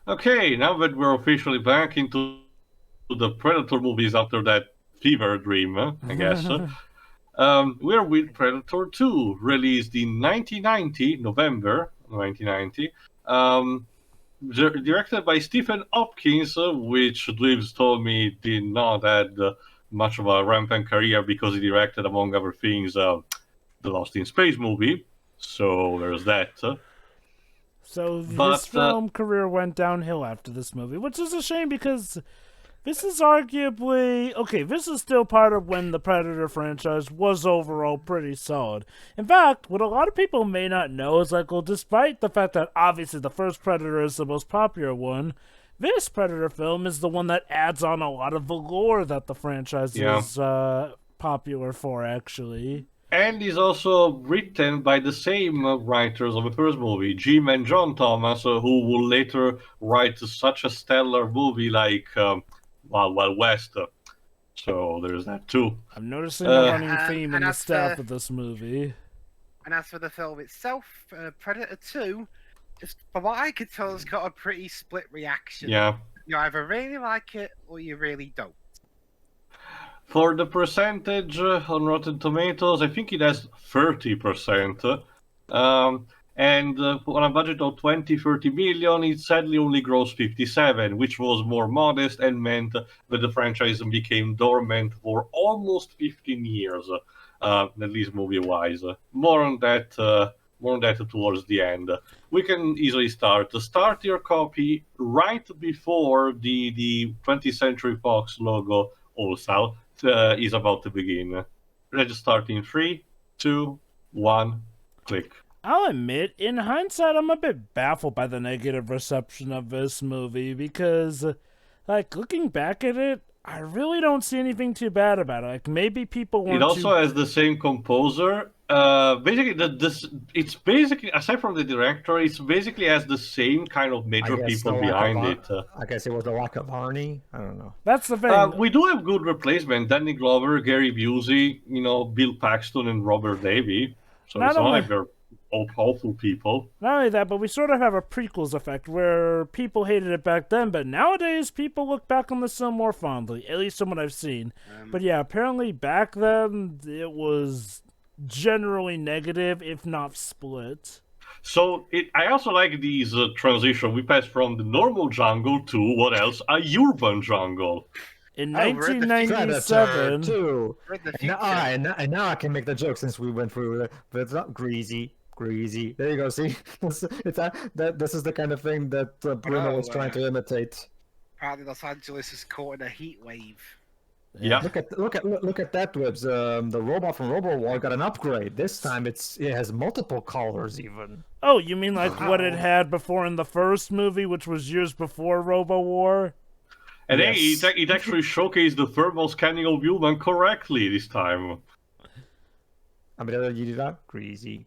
Okay, now that we're officially back into the Predator movies after that fever dream, I guess, we're with Predator 2, released in 1990, November 1990, um, directed by Stephen Hopkins, which Dweebs told me did not have much of a rampant career because he directed, among other things, the Lost in Space movie. So there's that. So his But film career went downhill after this movie, which is a shame because this is arguably okay. This is still part of when the Predator franchise was overall pretty solid. In fact, what a lot of people may not know is like, well, despite the fact that obviously the first Predator is the most popular one, this Predator film is the one that adds on a lot of the lore that the franchise yeah. is popular for. Actually, And is also written by the same writers of the first movie, Jim and John Thomas, who will later write such a stellar movie like Wild Wild West. So there's that too. I'm noticing a Uh, running theme in and the as staff for of this movie. the film itself, Predator 2, just from what I could tell, has got a pretty split reaction. yeah. You either really like it or you really don't. For the percentage on Rotten Tomatoes, I think it has 30%. And on a budget of 20-30 million, it sadly only grossed 57, which was more modest and meant that the franchise became dormant for almost 15 years, at least movie-wise. More on that towards the end. We can easily start. Start your copy right before the 20th Century Fox logo also is about to begin. Let's start in 3, 2, 1, click. I'll admit, in hindsight, I'm a bit baffled by the negative reception of this movie because, like, looking back at it, I really don't see anything too bad about it. Like, maybe people It weren't also too. has the same composer. Basically, it's basically aside from the director, it's basically has the same kind of I major guess the people lack of behind it. I guess it was the lack of Arnie. I don't know. That's the thing. We do have good replacement: Danny Glover, Gary Busey, Bill Paxton, and Robert Davey. So Not it's not only like they're all awful people. not only that, but we sort of have a prequels effect where people hated it back then, but nowadays people look back on this film more fondly, at least from what I've seen. But yeah, apparently back then it was generally negative, if not split. So I also like these transition. We pass from the normal jungle to what else? A urban jungle. In Oh, we're in the future. Predator 1997, 2. We're in the And future. and now I can make the joke since we went through it. But it's not greasy. There you go. See, this is the kind of thing that Bruno was trying to imitate. Apparently, Los Angeles is caught in a heat wave. Yeah. Look at that, Webs. The robot from Robo War got an upgrade. This time it has multiple colors even. oh, you mean like what it had before in the first movie, which was years before Robo War? And Yes. hey, it actually showcased the thermal scanning of human correctly this time. I mean, you did that greasy.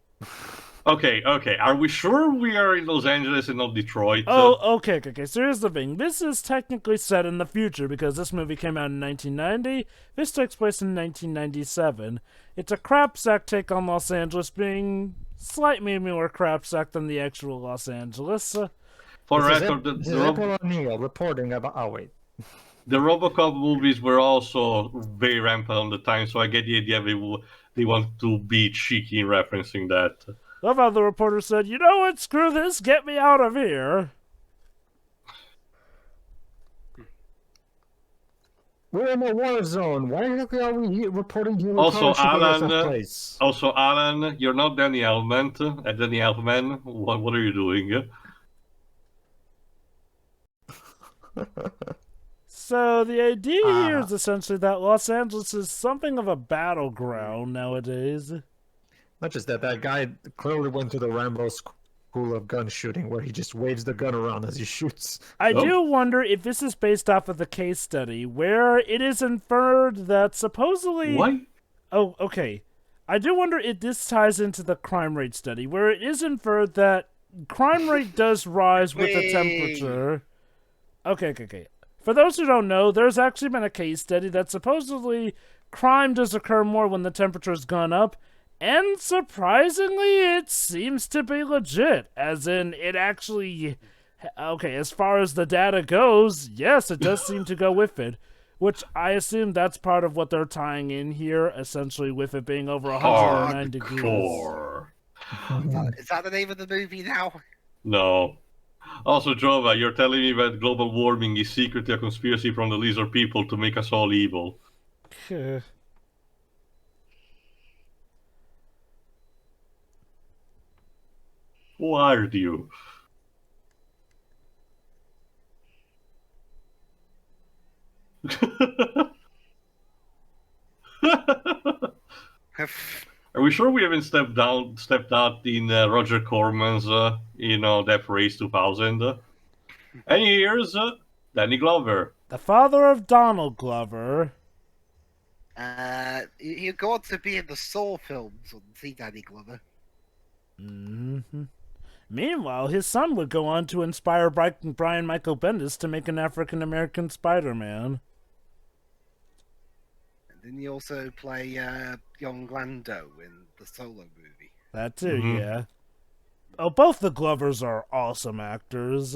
Okay. Are we sure we are in Los Angeles and not Detroit? Oh, okay. So here's the thing. This is technically set in the future because this movie came out in 1990. This takes place in 1997. It's a crapsack take on Los Angeles, being slightly more crapsack than the actual Los Angeles. For This is record, This is April O'Neil reporting about. Oh wait. the RoboCop movies were also very rampant on the time, so I get the idea they want to be cheeky in referencing that. Love how the reporter said, "You know what? Screw this. Get me out of here." We're in a war zone. Why exactly are we reporting you? Also, Alan, Place? You're not Danny Elfman. Danny Elfman, what are you doing? So the idea here is essentially that Los Angeles is something of a battleground nowadays. Not just that, that guy clearly went to the Rambo school of gun shooting, where he just waves the gun around as he shoots. I Oh. do wonder if this is based off of the case study, where it is inferred that supposedly... What? Oh, okay. I do wonder if this ties into the crime rate study, where it is inferred that crime rate does rise with the Wait. temperature. Okay. For those who don't know, there's actually been a case study that supposedly crime does occur more when the temperature has gone up, and surprisingly, it seems to be legit, as in it actually Okay, as far as the data goes, yes, it does seem to go with it. Which I assume that's part of what they're tying in here, essentially with it being over 109 degrees. Hardcore. Is that the name of the movie now? No. Also, Jova, you're telling me that global warming is secretly a conspiracy from the lizard people to make us all evil. Who are you? Are we sure we haven't stepped out in Roger Corman's, Death Race 2000? And here's Danny Glover. The father of Donald Glover. He'll go on to be in the Saw films on See Danny Glover. Mm-hmm. Meanwhile, his son would go on to inspire Brian Michael Bendis to make an African-American Spider-Man. And then he also play young Lando in the Solo movie. That too, Mhm. yeah. Oh, both the Glovers are awesome actors.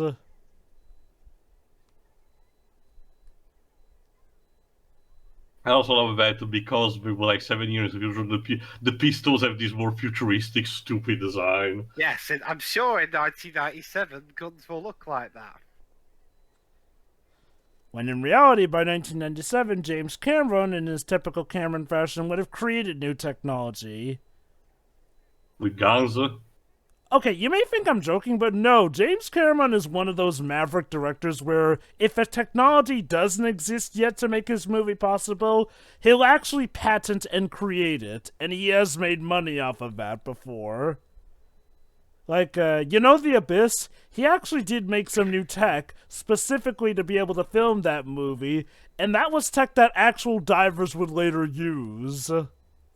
I also love that because we were like 7 years ago, the Pistols have this more futuristic, stupid design. Yes, and I'm sure in 1997 guns will look like that. When in reality, by 1997, James Cameron, in his typical Cameron fashion, would have created new technology. With guns. Okay, you may think I'm joking, but no, James Cameron is one of those maverick directors where if a technology doesn't exist yet to make his movie possible, he'll actually patent and create it, and he has made money off of that before. Like, The Abyss? He actually did make some new tech, specifically to be able to film that movie, and that was tech that actual divers would later use.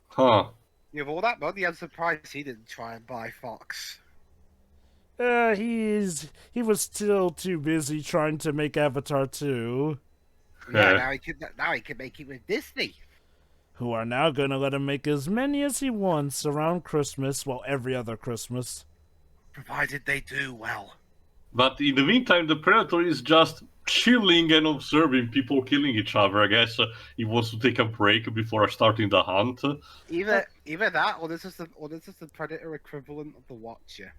Huh. You have all that money, I'm surprised he didn't try and buy Fox. He was still too busy trying to make Avatar 2. Yeah, Yeah. now he can make it with Disney. Who are now gonna let him make as many as he wants around Christmas, well, every other Christmas. Provided they do well. But in the meantime, the Predator is just chilling and observing people killing each other. I guess he wants to take a break before starting the hunt. Either that, or this is the Predator equivalent of the Watcher.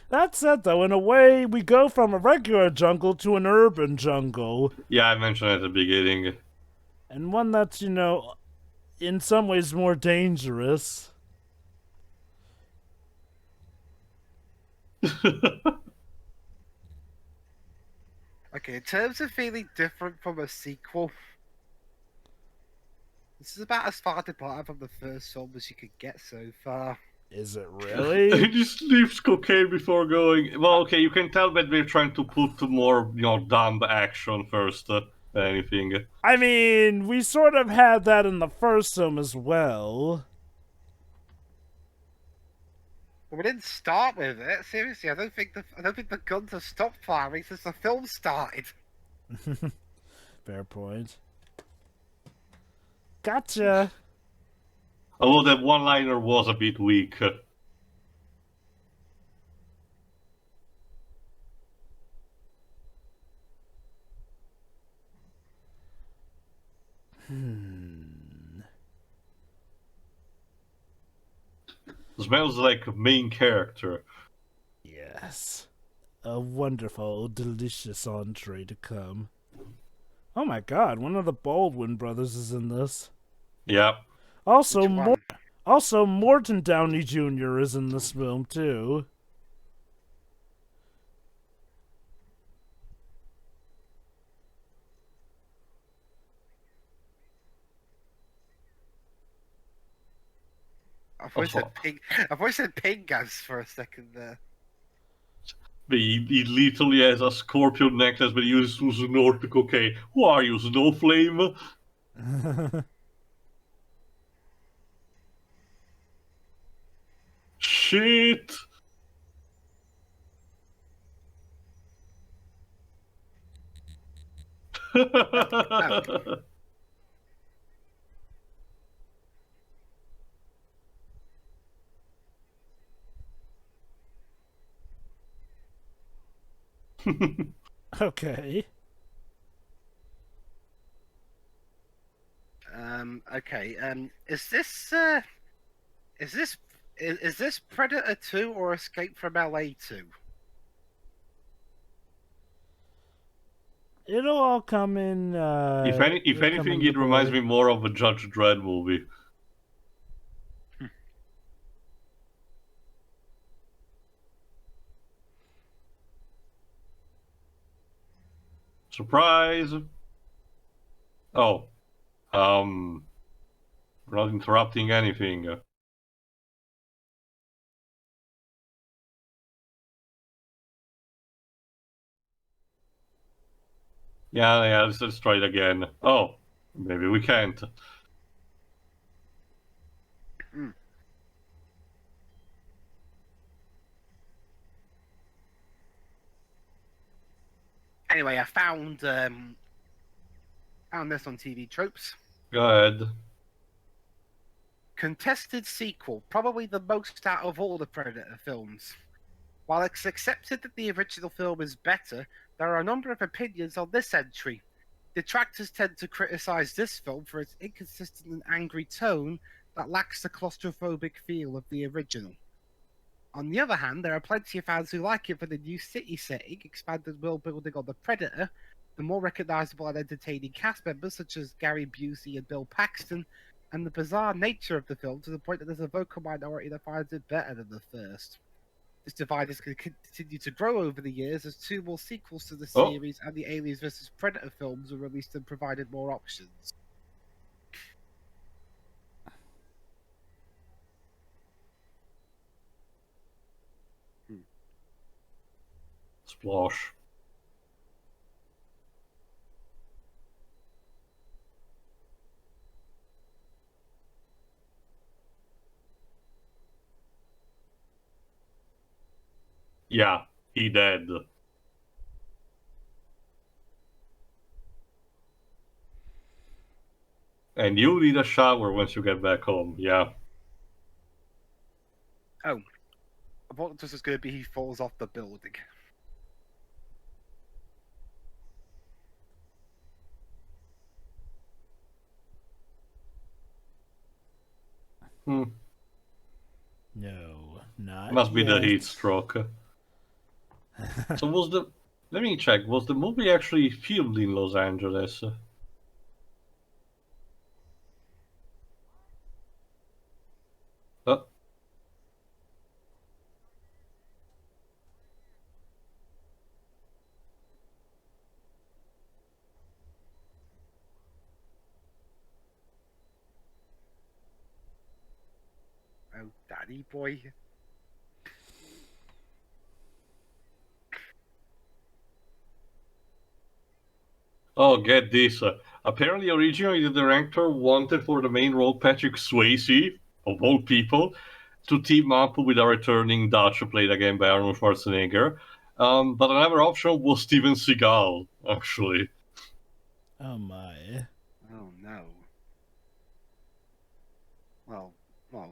That said, though, in a way, we go from a regular jungle to an urban jungle. Yeah, I mentioned at the beginning. And one that's, in some ways more dangerous. Okay, in terms of feeling different from a sequel, this is about as far departed from the first film as you could get so far. Is it He really? just leaves cocaine before going. Well, okay, you can tell that they're trying to put more, dumb action first than anything. I mean, we sort of had that in the first film as well. But we didn't start with it. Seriously, I don't think the guns have stopped firing since the film started. Fair point. Gotcha. Although that one-liner was a bit weak. Smells like a main character. Yes. A wonderful, delicious entree to come. Oh my god, one of the Baldwin brothers is in this. Yeah. Also, Which one? Morton Downey Jr. is in this film, too. I thought you said Pingas for a second there. He literally has a scorpion necklace, but he uses to snort the cocaine. Who are you, Snowflame? Shit! Okay. Okay. Is this is this Predator 2 or Escape from LA 2? It'll all come in. If it'll come anything, into it reminds play. me more of a Judge Dredd movie. Surprise! Oh, we're not interrupting anything. Yeah, let's try it again. Oh, maybe we can't. Anyway, I found this on TV Tropes. Go ahead. Contested sequel, probably the most out of all the Predator films. While it's accepted that the original film is better, there are a number of opinions on this entry. Detractors tend to criticize this film for its inconsistent and angry tone that lacks the claustrophobic feel of the original. On the other hand, there are plenty of fans who like it for the new city setting, expanded world building on the Predator, the more recognizable and entertaining cast members such as Gary Busey and Bill Paxton, and the bizarre nature of the film to the point that there's a vocal minority that finds it better than the first. This divide is going to continue to grow over the years as two more sequels to the series and the Aliens vs. Predator films were released and provided more options. Splosh. Yeah, he dead. And you need a shower once you get back home, yeah. Oh, I thought this was going to be he falls off the building. Hmm. No, not Must be the yet. heat stroke. So was the... Let me check. Was the movie actually filmed in Los Angeles? Uh, Oh, daddy boy. Oh, get this. Apparently, originally the director wanted for the main role Patrick Swayze, of all people, to team up with a returning Dutch played again by Arnold Schwarzenegger. But another option was Steven Seagal, actually. Oh my. Oh no. Well,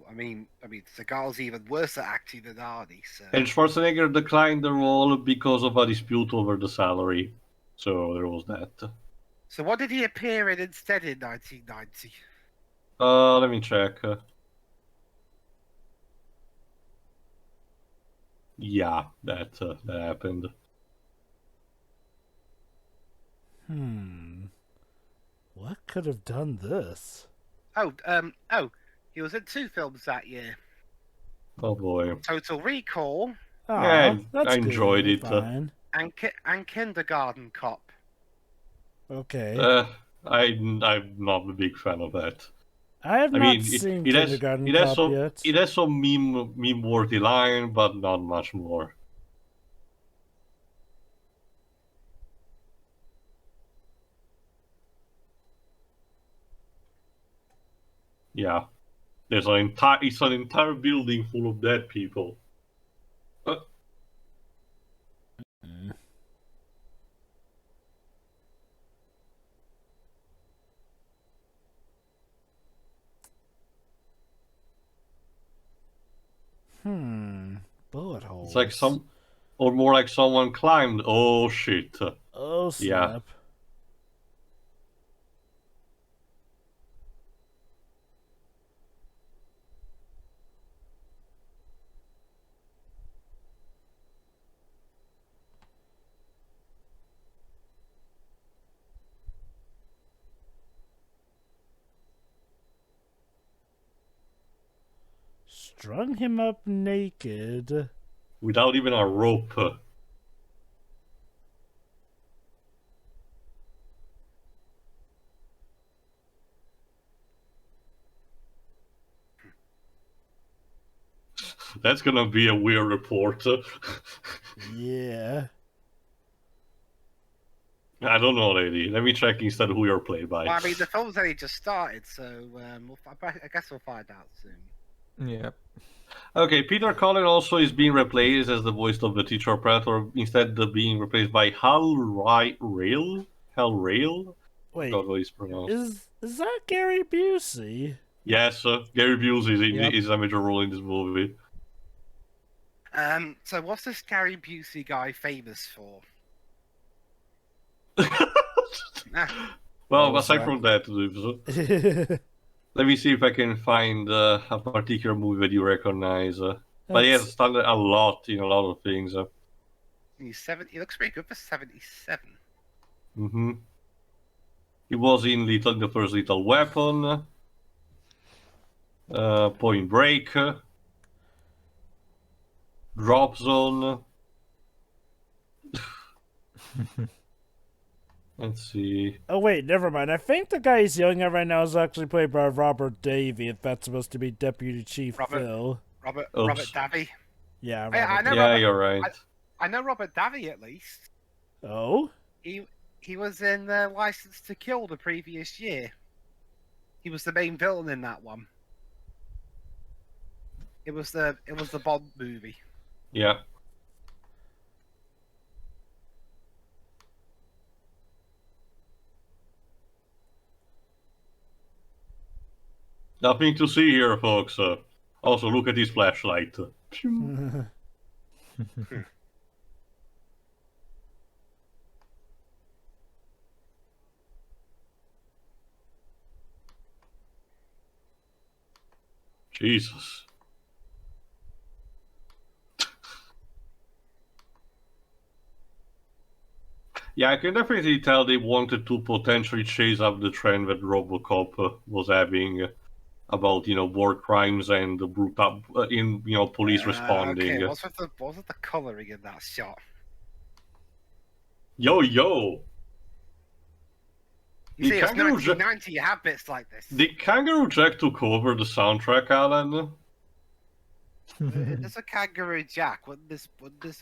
I mean, Seagal's even worse at acting than Arnie, so... And Schwarzenegger declined the role because of a dispute over the salary. So there was that. So what did he appear in instead in 1990? Let me check. Yeah, that happened. What could have done this? He was in two films that year. Oh boy. Total Recall Oh, that's I enjoyed good. it. Fine. and Kindergarten Cop. Okay. I'm not a big fan of that. I have I not mean, seen it has Kindergarten Cop yet. it has some meme worthy line, but not much more. Yeah, there's an entire building full of dead people. Bullet holes. It's like Or more like someone climbed. Oh shit. Oh, Yeah. snap. Strung him up naked. Without even a rope. That's gonna be a weird report. Yeah. I don't know, lady. Let me check instead who you're played by. Well, I mean, the film's only just started, so I guess we'll find out soon. Yeah. Okay, Peter Cullen also is being replaced as the voice of the teacher Predator, instead of being replaced by Hal Rail? Hal Rail? Wait, God, what he's pronounced. is that Gary Busey? Yes, Gary Busey Yep. is a major role in this movie. So what's this Gary Busey guy famous for? Well, What was aside that? from that, let me see if I can find a particular movie that you recognize. But he has started a lot in a lot of things. He's 70. He looks pretty good for 77. Mm-hmm. He was in the first Little Weapon, Point Break, Drop Zone. Let's see. Oh, wait, never mind. I think the guy he's yelling at right now is actually played by Robert Davey, if that's supposed to be Deputy Chief Phil. Robert Oops. Davi. Yeah, I Robert. know Yeah, Robert, you're right. I know Robert Davi at least. Oh? He was in License to Kill the previous year. He was the main villain in that one. It was the Bond movie. Yeah. Nothing to see here, folks. Also, look at this flashlight. Jesus. Yeah, I can definitely tell they wanted to potentially chase up the trend that RoboCop was having about, war crimes and the brutal police responding. Okay, what's with the coloring in that shot? Yo! You The see, it's Kangaroo Jack- 1990. You have bits like this. Did Kangaroo Jack took over the soundtrack, Alan? There's a Kangaroo Jack. Wouldn't this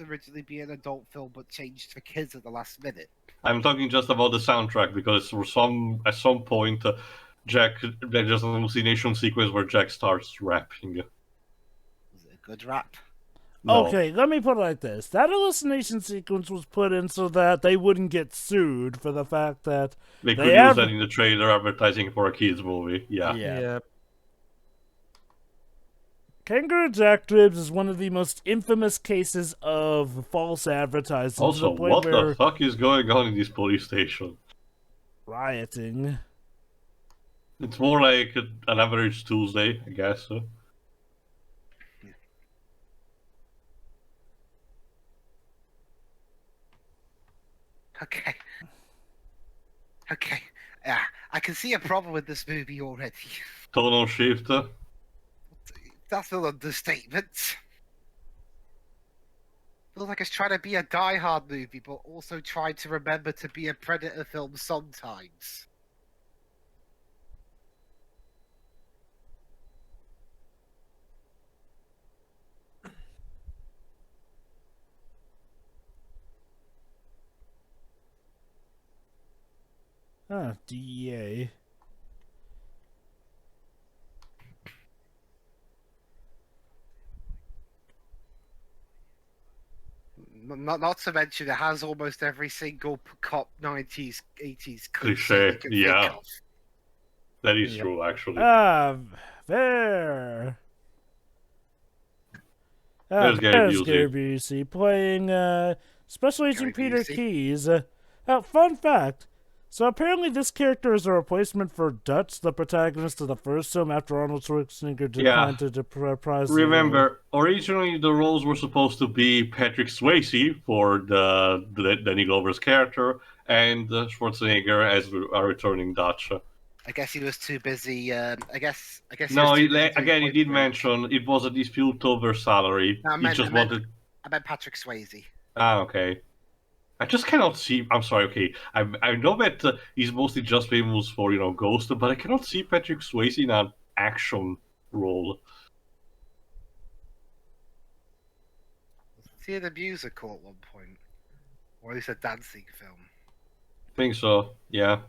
originally be an adult film but changed for kids at the last minute? I'm talking just about the soundtrack because at some point, there's just an hallucination sequence where Jack starts rapping. Was it a good rap? No. Okay, let me put it like this. That hallucination sequence was put in so that they wouldn't get sued for the fact that They could They use have- that in the trailer advertising for a kids movie. Yeah. Yeah. Kangaroo Jack Dribs is one of the most infamous cases of false advertising to Also, the point what where the fuck is going on in this police station? rioting. It's more like an average Tuesday, I guess. Okay. Okay. Yeah, I can see a problem with this movie already. Tonal shift. That's an understatement. Feels like it's trying to be a Die Hard movie, but also trying to remember to be a Predator film sometimes. Ah, DEA. Not to mention, it has almost every single cop 90s, 80s Cliché, you can yeah. think of. That is Yep. true, actually. Ah, there. There's Gary Busey. Busey playing Special Agent Gary Peter Busey. Keyes. Fun fact. So apparently this character is a replacement for Dutch, the protagonist of the first film, after Arnold Schwarzenegger declined to reprise the role. Remember, originally the roles were supposed to be Patrick Swayze for the Danny Glover's character, and Schwarzenegger as a returning Dutch. I guess he was too busy. I guess. No, he he did mention it was a dispute over salary. No, He wanted. I meant Patrick Swayze. Ah, okay. I just cannot see. I'm sorry. Okay, I know that he's mostly just famous for Ghost, but I cannot see Patrick Swayze in an action role. Was he in a musical at one point, or at least a dancing film? I think so. Yeah.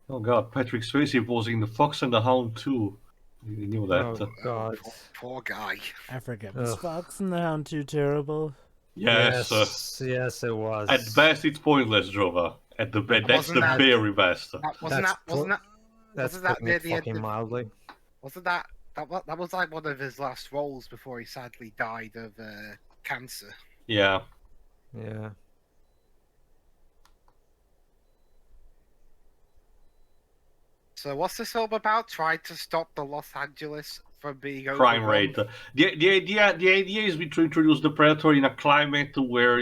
Oh God, Patrick Swayze was in The Fox and the Hound too. You knew that. Oh God. Poor guy. I forget. Was Fox and the Hound too terrible? Yes. Yes, it was. At best, it's pointless, Jova. At the best, that's the very best. Wasn't that near the fucking end? mildly. Wasn't that was like one of his last roles before he sadly died of cancer? Yeah. Yeah. So what's this film about? Trying to stop the Los Angeles from being Crime overrun? rate. The idea is to introduce the Predator in a climate where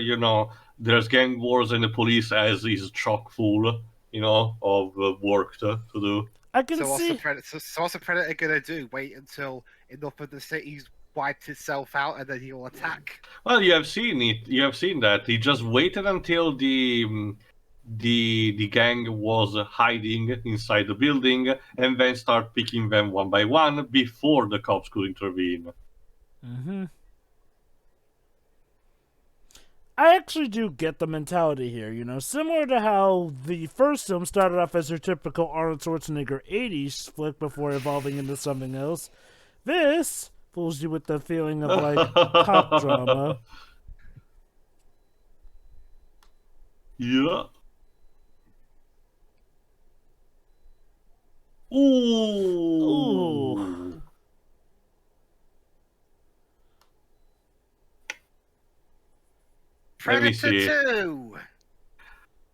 there's gang wars and the police is chock full of work to do. I can So what's see. the Predator gonna do? Wait until enough of the city's wiped itself out and then he'll attack? Well, you have seen it. You have seen that. He just waited until the gang was hiding inside the building and then start picking them one by one before the cops could intervene. Mm-hmm. I actually do get the mentality here, similar to how the first film started off as your typical Arnold Schwarzenegger 80s flick before evolving into something else. This fools you with the feeling of like cop drama. Yeah. Ooh. Let me see. Predator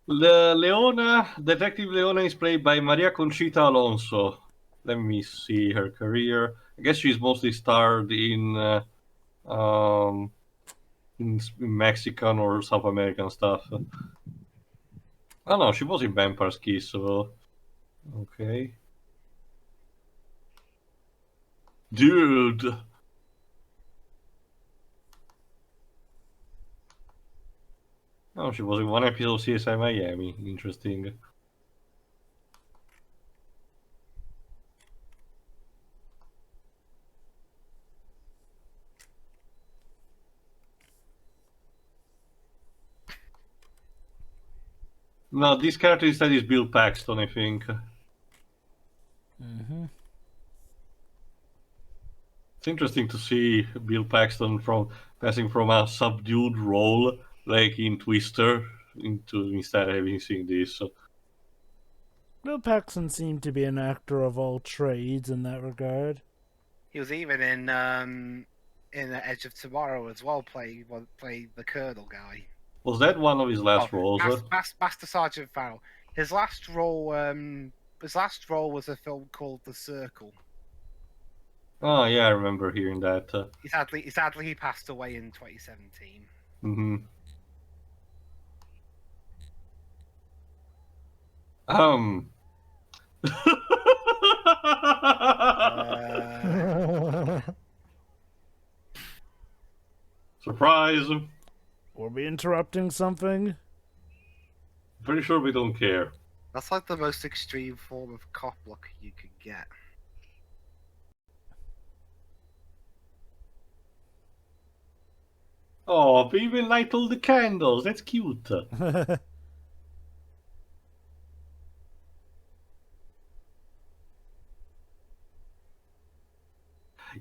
2! Detective Leona is played by Maria Conchita Alonso. Let me see her career. I guess she's mostly starred in Mexican or South American stuff. Oh no, she was in Vampire's Kiss, so okay. Dude. Oh, she was in one episode of CSI Miami. Interesting. No, this character instead is Bill Paxton, I think. Mm-hmm. It's interesting to see Bill Paxton passing from a subdued role like in Twister into instead having seen this. So. Bill Paxton seemed to be an actor of all trades in that regard. He was even in Edge of Tomorrow as well, playing the Colonel guy. Was that one of his last roles? Master Sergeant Farrell. His last role was a film called The Circle. Oh yeah, I remember hearing that. Sadly, he passed away in 2017. Mm-hmm. Surprise! Were we interrupting something? Pretty sure we don't care. That's like the most extreme form of cop look you could get. Oh, we even light all the candles. That's cute.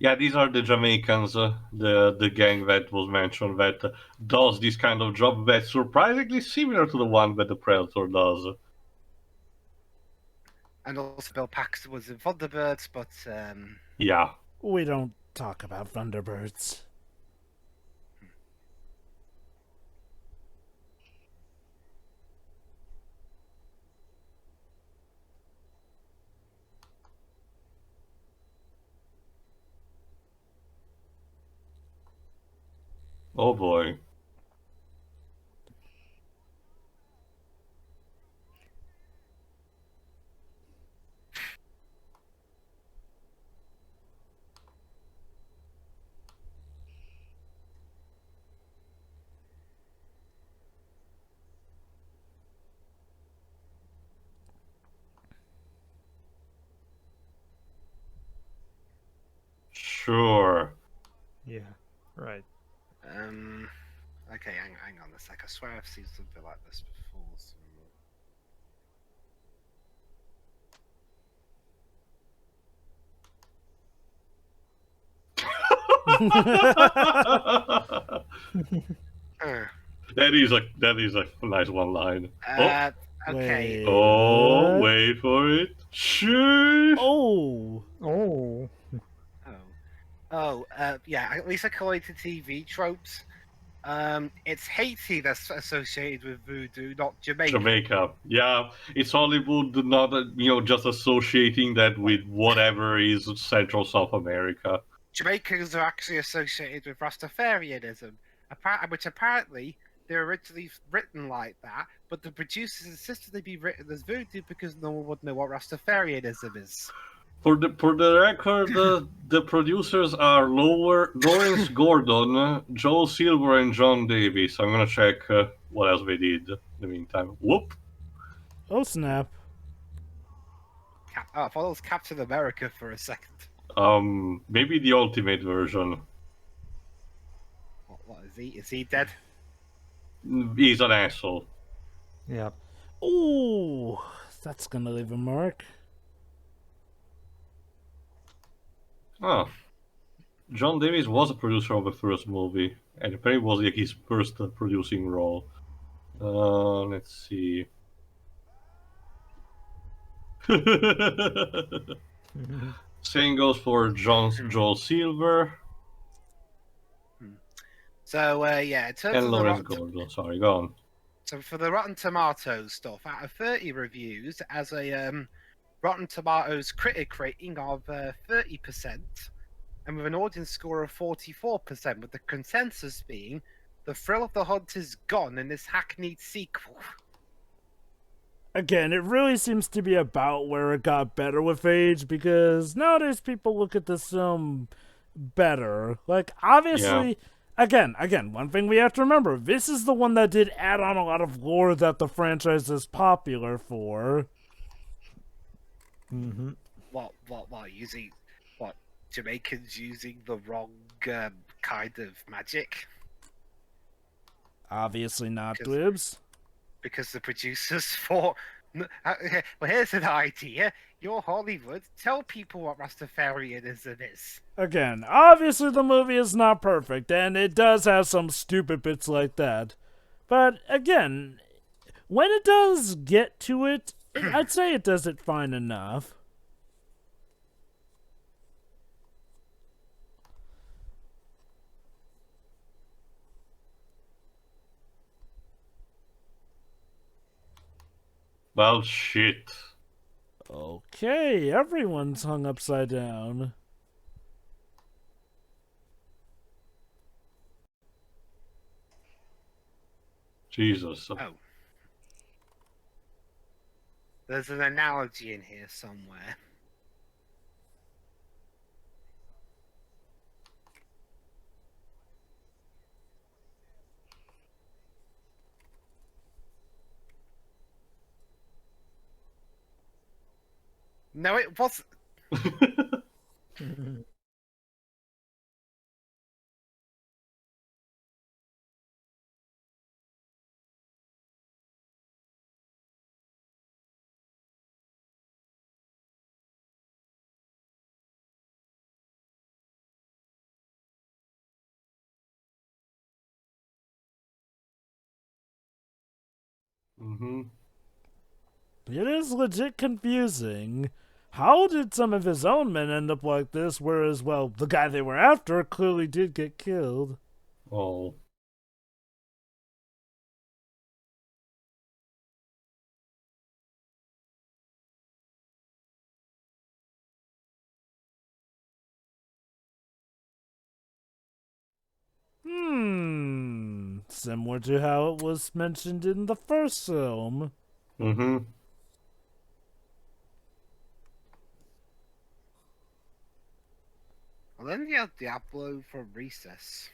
Yeah, these are the Jamaicans, the gang that was mentioned that does this kind of job that's surprisingly similar to the one that the Predator does. And also Bill Paxton was in Thunderbirds, but Yeah. We don't talk about Thunderbirds. Oh boy. Sure. Yeah. Right. okay, hang on a sec. I swear I've seen something like this before. that is a nice one line. Oh, Okay. Wait. oh, what? wait for it. Sure. Oh. Oh. Yeah. At least according to TV tropes, it's Haiti that's associated with voodoo, not Jamaica. Jamaica. Yeah, it's Hollywood not just associating that with whatever is Central South America. Jamaicans are actually associated with Rastafarianism, which apparently they're originally written like that, but the producers insisted they be written as voodoo because no one would know what Rastafarianism is. For the record, the producers are Lawrence Gordon, Joel Silver, and John Davis. I'm gonna check what else they did in the meantime. Whoop. Oh, snap. I thought it was Captain America for a second. Maybe the ultimate version. What is he? Is he dead? He's an asshole. Yeah. Ooh. That's gonna leave a mark. Oh. John Davis was a producer of the first movie, and apparently was like his first producing role. Let's see. Same goes for Joel Silver So in terms and of Lawrence Gordon. Sorry, go on. So for the Rotten Tomatoes stuff, out of 30 reviews, as a Rotten Tomatoes critic rating of 30%, and with an audience score of 44%, with the consensus being the thrill of the hunt is gone in this hackneyed sequel. Again, it really seems to be about where it got better with age, because nowadays people look at this film better. Like, obviously, again, one thing we have to remember, this is the one that did add on a lot of lore that the franchise is popular for. Mm-hmm. What using what Jamaicans using the wrong kind of magic? Obviously not Dwibs. Because the producers thought, well, here's an idea. You're Hollywood. Tell people what Rastafarianism is. Again, obviously the movie is not perfect, and it does have some stupid bits like that. But again, when it does get to it, I'd say it does it fine enough. Well, shit. Okay, everyone's hung upside down. Jesus. Oh. There's an analogy in here somewhere. No, it wasn't. Mm-hmm. It is legit confusing. How did some of his own men end up like this, whereas, well, the guy they were after clearly did get killed? Oh. Similar to how it was mentioned in the first film. Mm-hmm. Well, then you have Diablo from Recess.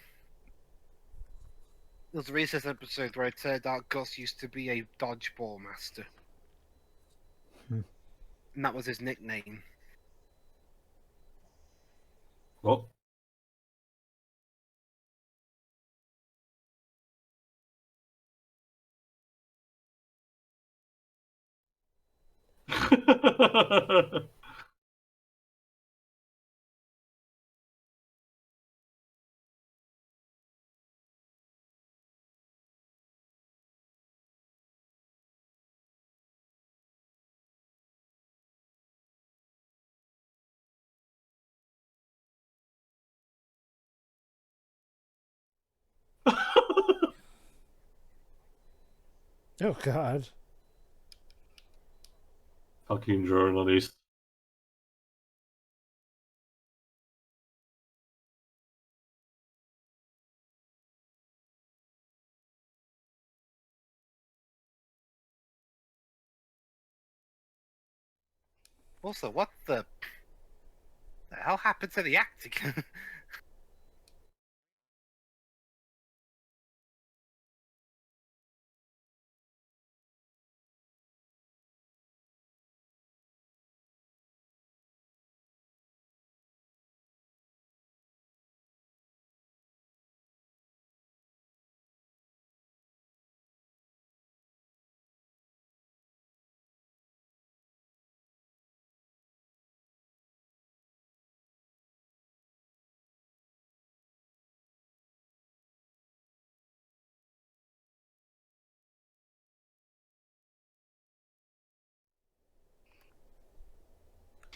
There's a Recess episode where it turned out Gus used to be a dodgeball master. And that was his nickname. Oh. Oh, God. Fucking journalist. Also, what the hell happened to the acting?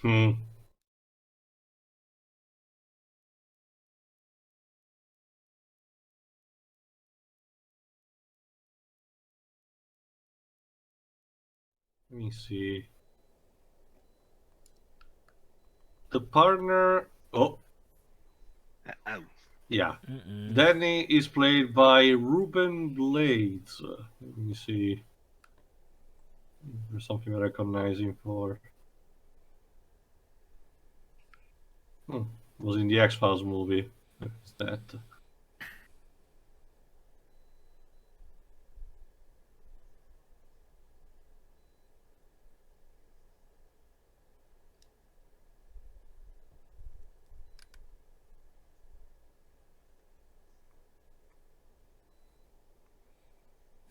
Hmm. Let me see. The partner. Oh, Oh. yeah. Mm-mm. Danny is played by Ruben Blades. Let me see. There's something I recognize him for. Was in the X-Files movie. What's that?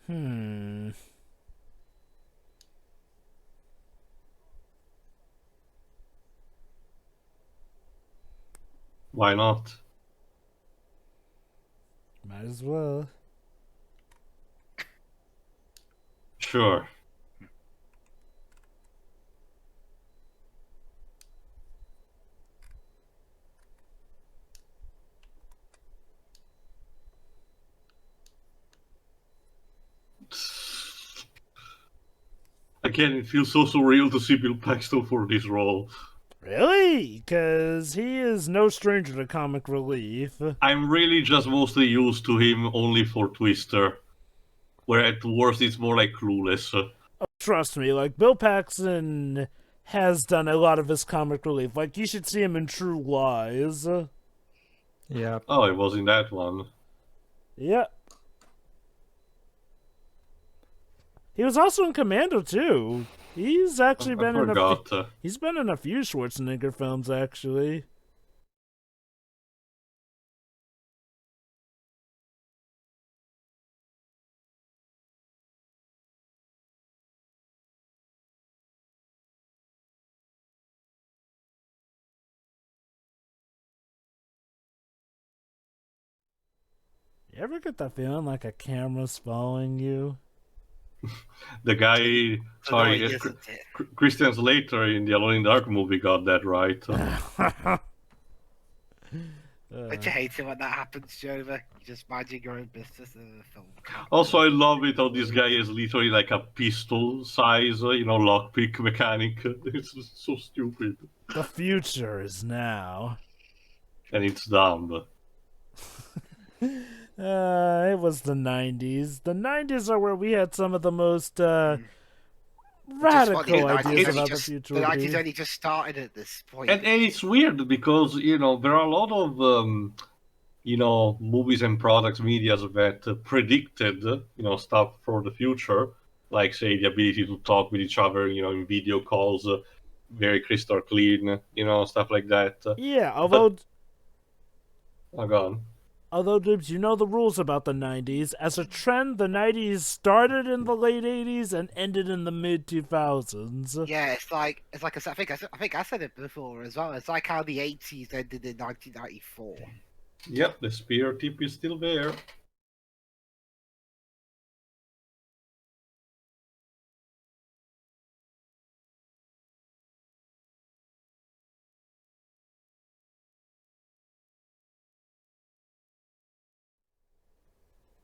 Hmm. Why not? Might as well. Sure. Again, it feels so surreal to see Bill Paxton for this role. Really? Because he is no stranger to comic relief. I'm really just mostly used to him only for Twister, where at worst it's more like Clueless. Trust me, like, Bill Paxton has done a lot of his comic relief. Like, you should see him in True Lies. Yeah. Oh, it was in that one. Yeah. He was also in Commando, too. He's actually I been forgot. he's been in a few Schwarzenegger films, actually. You ever get that feeling like a camera's following you? The guy, sorry, Annoying, isn't it? Christian Slater in the Alone in the Dark movie got that right. Don't you hate it when that happens, Jova? You just minding your own business and the film can't. Also, I love it how this guy is literally like a pistol size, lockpick mechanic. It's just so stupid. The future is now. And it's dumb. It was the 90s. The 90s are where we had some of the most radical ideas about the future. The 90s only just started at this point. And it's weird because, there are a lot of, movies and products, medias that predicted, stuff for the future. Like, say, the ability to talk with each other, in video calls, very crystal clean, stuff like that. Yeah, although... Oh, go on. Although, Dibs, you know the rules about the 90s. As a trend, the 90s started in the late 80s and ended in the mid 2000s. Yeah, I think I said it before as well. It's like how the 80s ended in 1994. Yep, the spear tip is still there.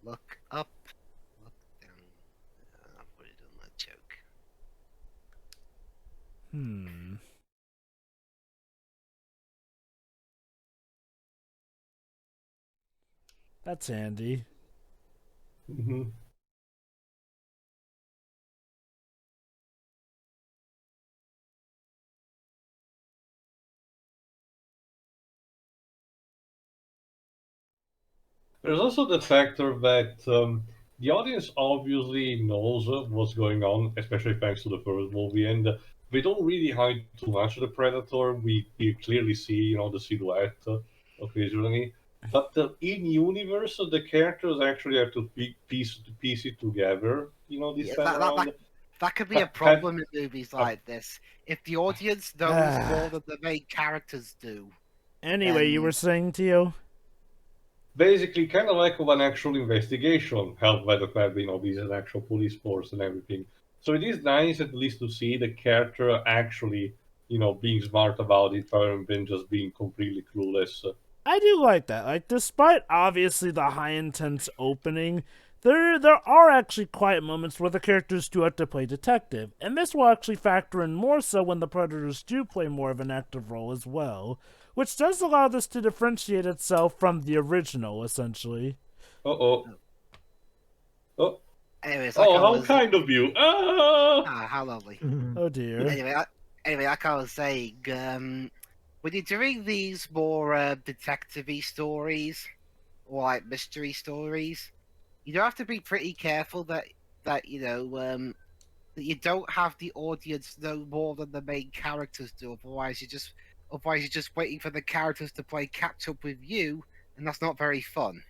Look up, look down. I've already done that joke. That's handy. Mm-hmm. There's also the factor that the audience obviously knows what's going on, especially thanks to the first movie, and they don't really hide too much of the Predator. We clearly see, the silhouette occasionally. But in universe, the characters actually have to piece it together, this time around. That could be a problem in movies like this. If the audience knows more than the main characters do. Anyway, you were saying, Tio? Basically, kind of like of an actual investigation, helped by the fact that, these are actual police force and everything. So it is nice at least to see the character actually, being smart about it rather than just being completely clueless. I do like that. Like, despite obviously the high intense opening, there are actually quiet moments where the characters do have to play detective, and this will actually factor in more so when the Predators do play more of an active role as well, which does allow this to differentiate itself from the original, essentially. Oh. Anyways, how kind of you! how lovely. Oh dear. Anyway, like I was saying, when you're doing these more detective-y stories or like mystery stories, you do have to be pretty careful that that you don't have the audience know more than the main characters do. Otherwise, you're just waiting for the characters to play catch up with you, and that's not very fun.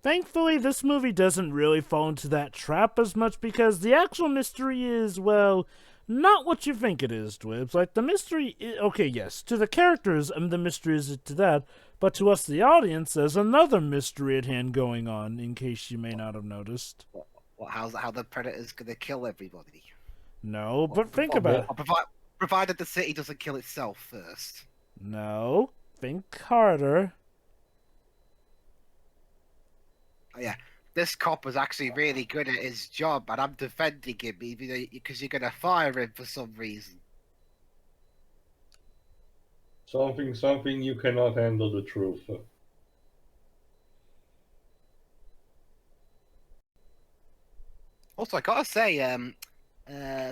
Thankfully, this movie doesn't really fall into that trap as much because the actual mystery is, well, not what you think it is, Dwibs. Like, the mystery okay, yes, to the characters, the mystery is to that, but to us, the audience, there's another mystery at hand going on, in case you may not have noticed. How's how the Predator's gonna kill everybody? No, but think about it. Provided the city doesn't kill itself first. No, think harder. Oh, yeah, this cop was actually really good at his job, and I'm defending him because you're gonna fire him for some reason. Something you cannot handle the truth. Also, I gotta say,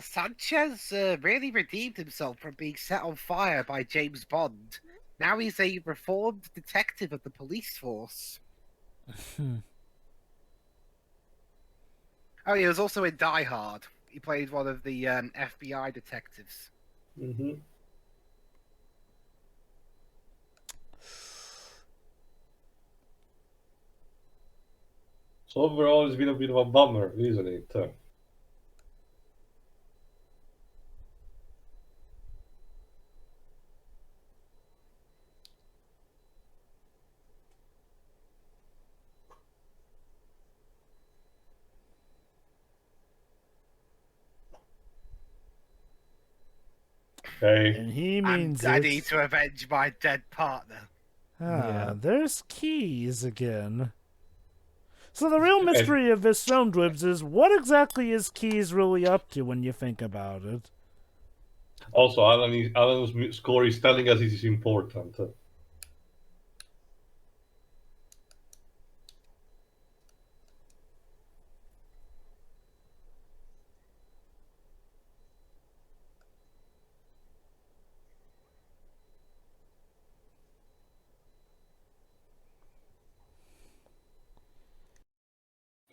Sanchez really redeemed himself from being set on fire by James Bond. Now he's a reformed detective of the police force. Oh, he was also in Die Hard. He played one of the FBI detectives. Mm-hmm. So overall, it's been a bit of a bummer, isn't it? Okay. And he means I it. need to avenge my dead partner. Yeah. There's Keys again. So the real mystery of this film, Dwibs, is what exactly is Keys really up to when you think about it? Also, Alan's score is telling us it is important.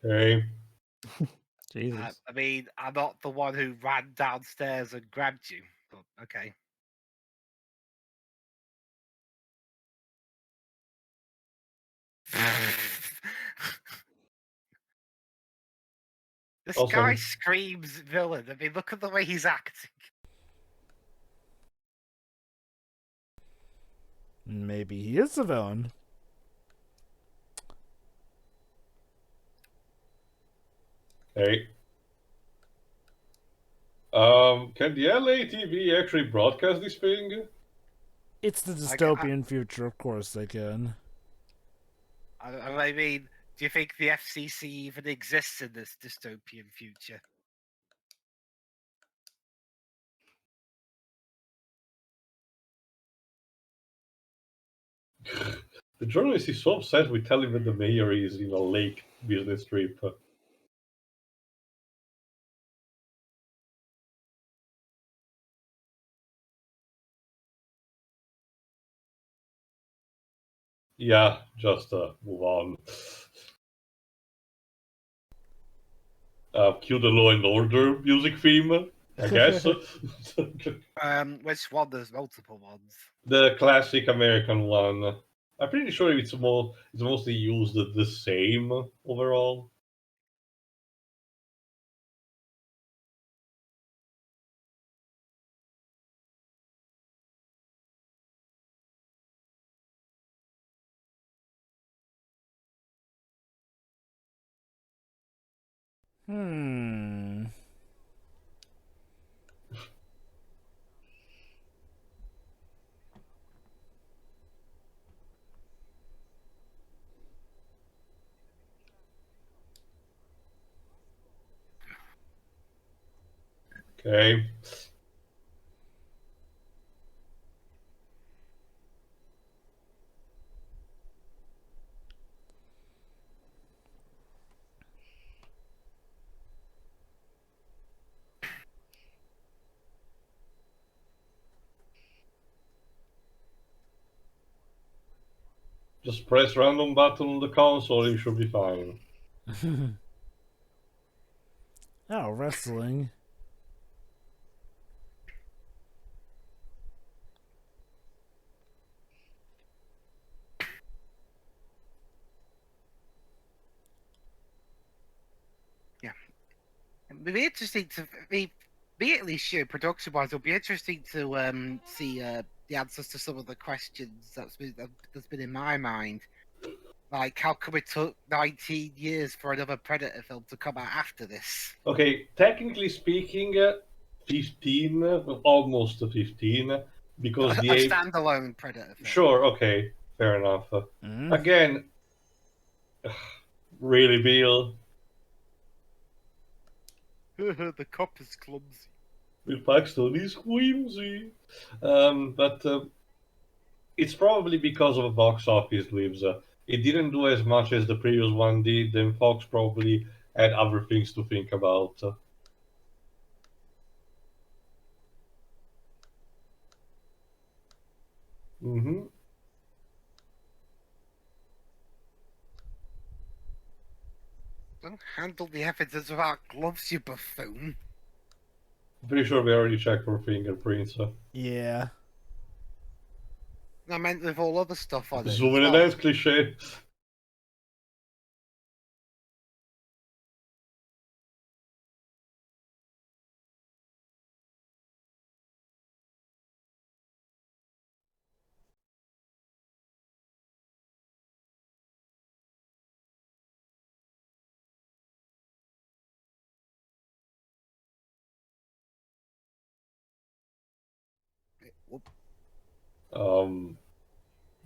Okay. Jesus. I mean, I'm not the one who ran downstairs and grabbed you, but okay. This Also, guy screams villain. I mean, look at the way he's acting. Maybe he is the villain. okay. Can the LATV actually broadcast this thing? It's the dystopian future, of course they can. I mean, do you think the FCC even exists in this dystopian future? The journalist is so upset with telling that the mayor is in a lake business trip. Yeah, just move on. Cue the Law and Order music theme, I guess. Which one? There's multiple ones. The classic American one. I'm pretty sure it's mostly used the same overall. Hmm. Okay. Just press random button on the console, you should be fine. Oh, wrestling. Yeah, it'd be interesting to be at least production-wise. It'll be interesting to see the answers to some of the questions that's been in my mind. Like, how come it took 19 years for another Predator film to come out after this? Okay, technically speaking, 15, almost 15, because A the ape. standalone Predator film. Sure, okay, fair enough. Mm. Again, really, Bill? The cop is clumsy. Bill Paxton is whimsy. But it's probably because of box office lives. It didn't do as much as the previous one did, and Fox probably had other things to think about. Mm-hmm. Don't handle the evidence without gloves, you buffoon. I'm pretty sure we already checked for fingerprints. Yeah. I meant with all other stuff on it. Zoom in as and well. dance cliche.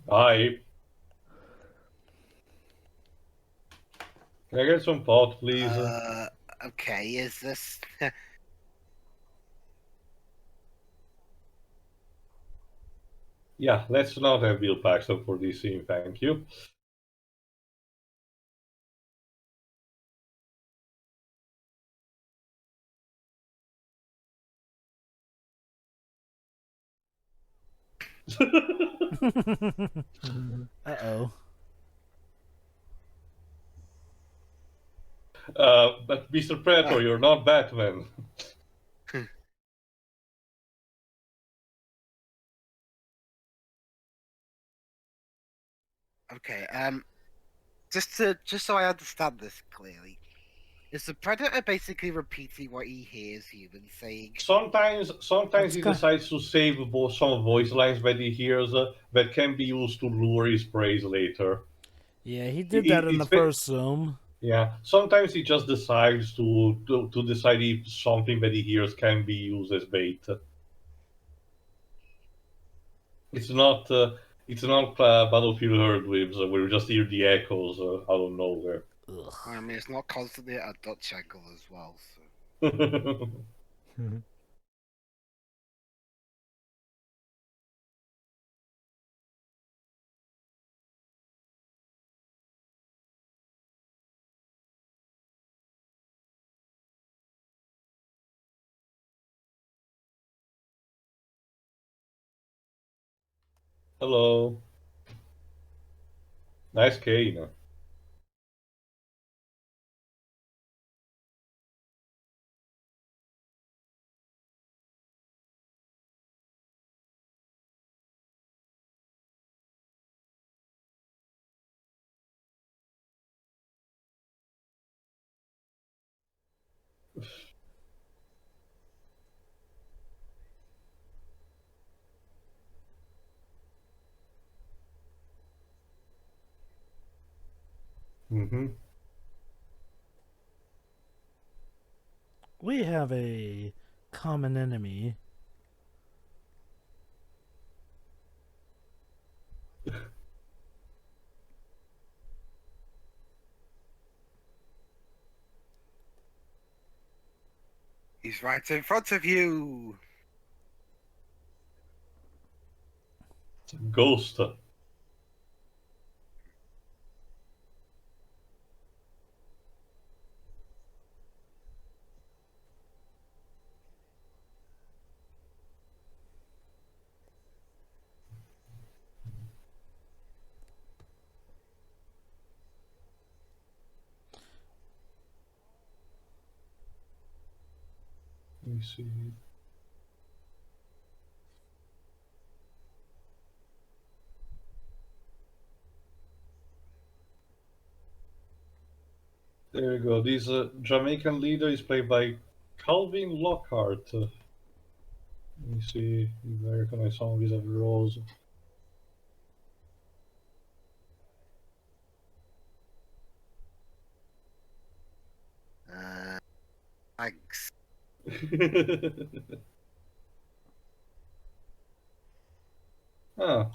Hi. Can I get some pot, please? Okay, is this... Yeah, let's not have Bill Paxton for this scene, thank you. Uh-oh. But Mr. Predator, you're not Batman. Okay, just so I understand this clearly, is the Predator basically repeating what he hears humans saying? Sometimes That's he kind. decides to save some voice lines that he hears that can be used to lure his prey later. Yeah, he did that in the first film. Yeah, sometimes he just decides to decide if something that he hears can be used as bait. It's not Battlefield Earth waves where we just hear the echoes out of nowhere. Ugh. I mean, it's not constantly at a Dutch angle as well, so... Hello. Nice cane. Mm-hmm. We have a common enemy. He's right in front of you! It's a ghost. Let me see. There we go. This Jamaican leader is played by Calvin Lockhart. Let me see if I recognize some of his other roles. Thanks. Ah,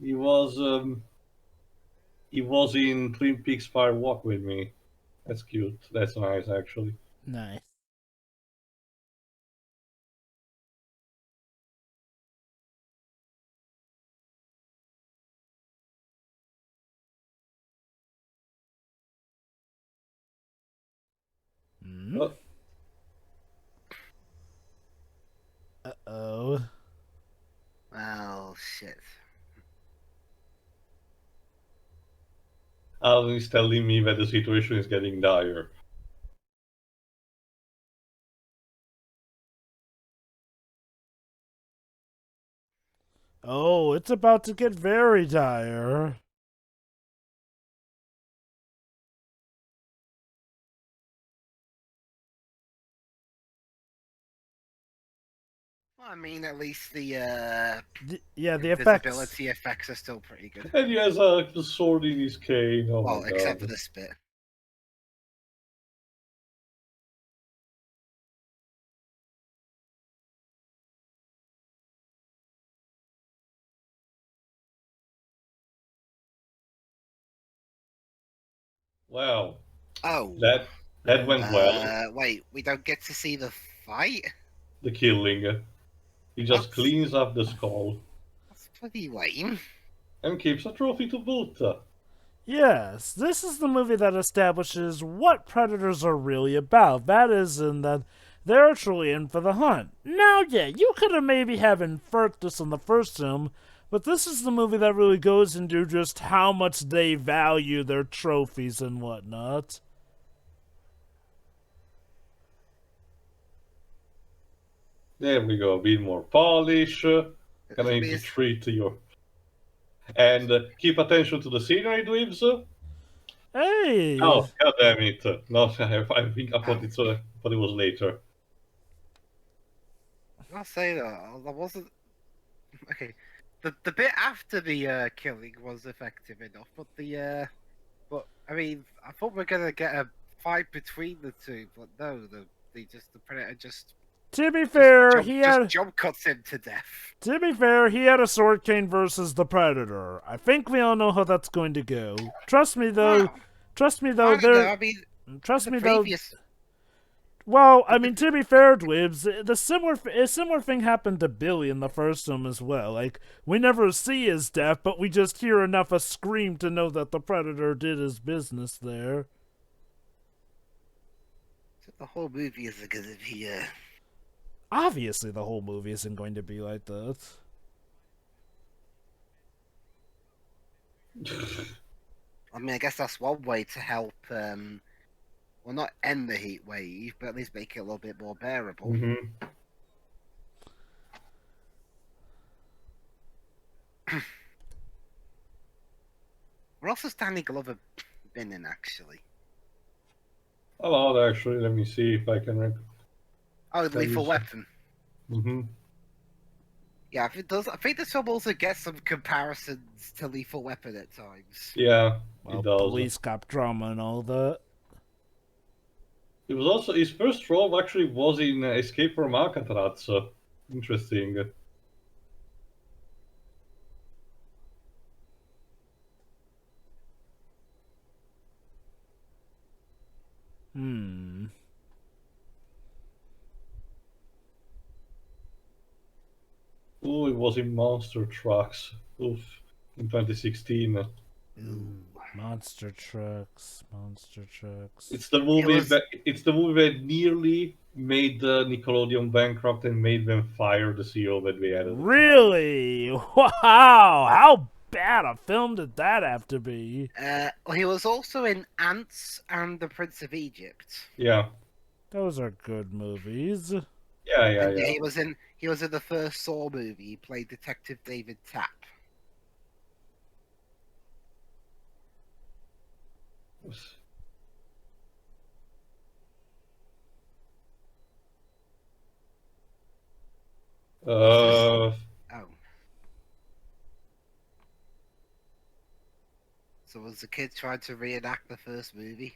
he was in Twin Peaks Fire Walk with Me. That's cute. That's nice, actually. Nice. Hmm? Oh, Uh-oh. Well, shit. Alan is telling me that the situation is getting dire. Oh, it's about to get very dire. Well, I mean, at least the Yeah, the effects. invisibility effects are still pretty good. And he has a sword in his cane. Oh Well, my except for god. this bit. Well, Oh, that went well. wait, we don't get to see the fight? The killing. He just That's, cleans up the skull that's pretty lame. and keeps a trophy to boot. Yes, this is the movie that establishes what predators are really about. That is, in that they're truly in for the hunt. Now, yeah, you could have maybe have inferred this in the first film, but this is the movie that really goes into just how much they value their trophies and whatnot. There we go, a bit more polish. Gonna need to treat your. And keep attention to the scenery, dweebs. Hey! Oh, god damn it. No, I think I thought it was later. I'll say that wasn't okay. The bit after the killing was effective enough, but I mean, I thought we were gonna get a fight between the two, but no, the predator just To be fair, just jump cuts him to death. To be fair, he had a sword cane versus the predator. I think we all know how that's going to go. Trust me though. Wow. Trust me though. I don't know, I mean, Trust the me though. previous... Well, I mean, to be fair, Dwibs, a similar thing happened to Billy in the first film as well. Like, we never see his death, but we just hear enough a scream to know that the Predator did his business there. The whole movie isn't gonna be, Obviously, the whole movie isn't going to be like that. I mean, I guess that's one way to help, well, not end the heat wave, but at least make it a little bit more bearable. Mm-hmm. We're also Stanley Glover been in, actually. A lot, actually. Let me see if I can. Oh, Lethal Weapon. Mm-hmm. Yeah, I think this film also gets some comparisons to Lethal Weapon at times. Yeah, Well, it does. police cop drama and all that. It was also his first role. Actually, was in Escape from Alcatraz. Interesting. Oh, it was in Monster Trucks. Oof, in 2016. Ooh, Monster Trucks. It's the movie. It's the movie that nearly made Nickelodeon bankrupt and made them fire the CEO that we had. Really? Wow! How bad a film did that have to be? Well, he was also in Ants and The Prince of Egypt. Yeah. Those are good movies. Yeah. He was in the first Saw movie. He played Detective David Tapp. Oh. So was the kid trying to reenact the first movie?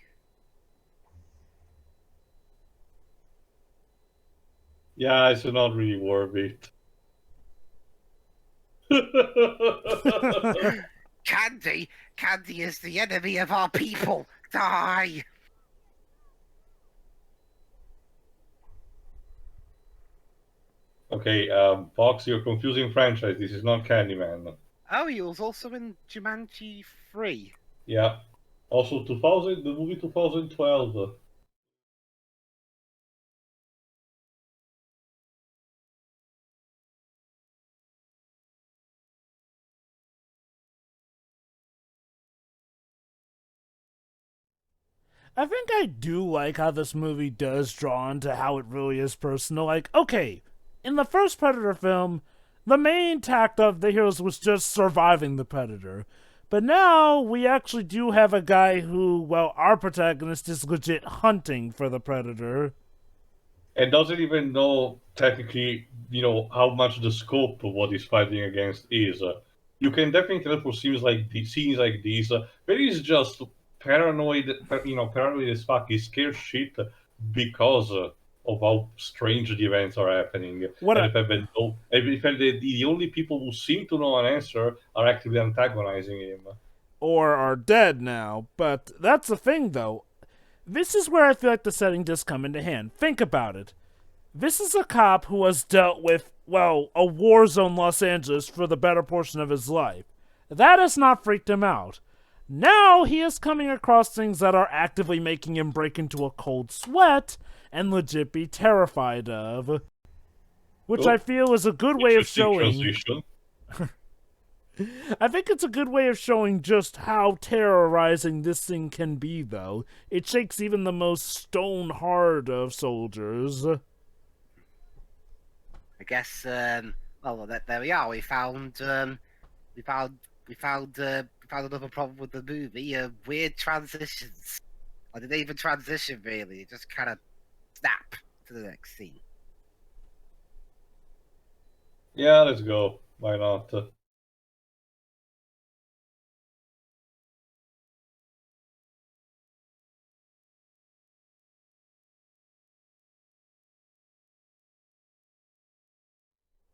Yeah, it's not really worth it. Candy is the enemy of our people. Die. Okay, Fox, you're confusing franchise. This is not Candyman. Oh, he was also in Jumanji 3. Yeah. Also, the movie 2012. I think I do like how this movie does draw into how it really is personal. Like, okay, in the first Predator film, the main tact of the heroes was just surviving the Predator. But now we actually do have a guy who, well, our protagonist is legit hunting for the Predator. And doesn't even know, technically, how much the scope of what he's fighting against is. You can definitely tell for scenes like these, where he's just paranoid as fuck. He's scared shit because of how strange the events are happening. The only people who seem to know an answer are actively antagonizing him. or are dead now. But that's the thing, though. This is where I feel like the setting does come into hand. Think about it. This is a cop who has dealt with, well, a war zone Los Angeles for the better portion of his life. That has not freaked him out. Now he is coming across things that are actively making him break into a cold sweat and legit be terrified of. Which I feel is a good way of showing. Transition. I think it's a good way of showing just how terrorizing this thing can be, though. It shakes even the most stone hard of soldiers. I guess. Well, there we are. We found another problem with the movie. Weird transitions. I didn't even transition really. It just kind of snap to the next scene. Yeah, let's go. Why not?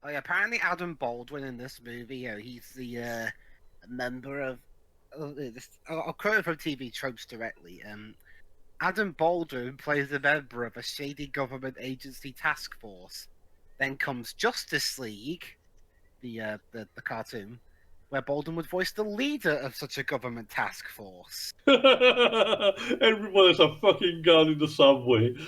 Oh, yeah, apparently Adam Baldwin in this movie, he's the member of. I'll quote it from TV Tropes directly. Adam Baldwin plays a member of a shady government agency task force. Then comes Justice League, the cartoon, where Baldwin would voice the leader of such a government task force. Everyone has a fucking gun in the subway. I'm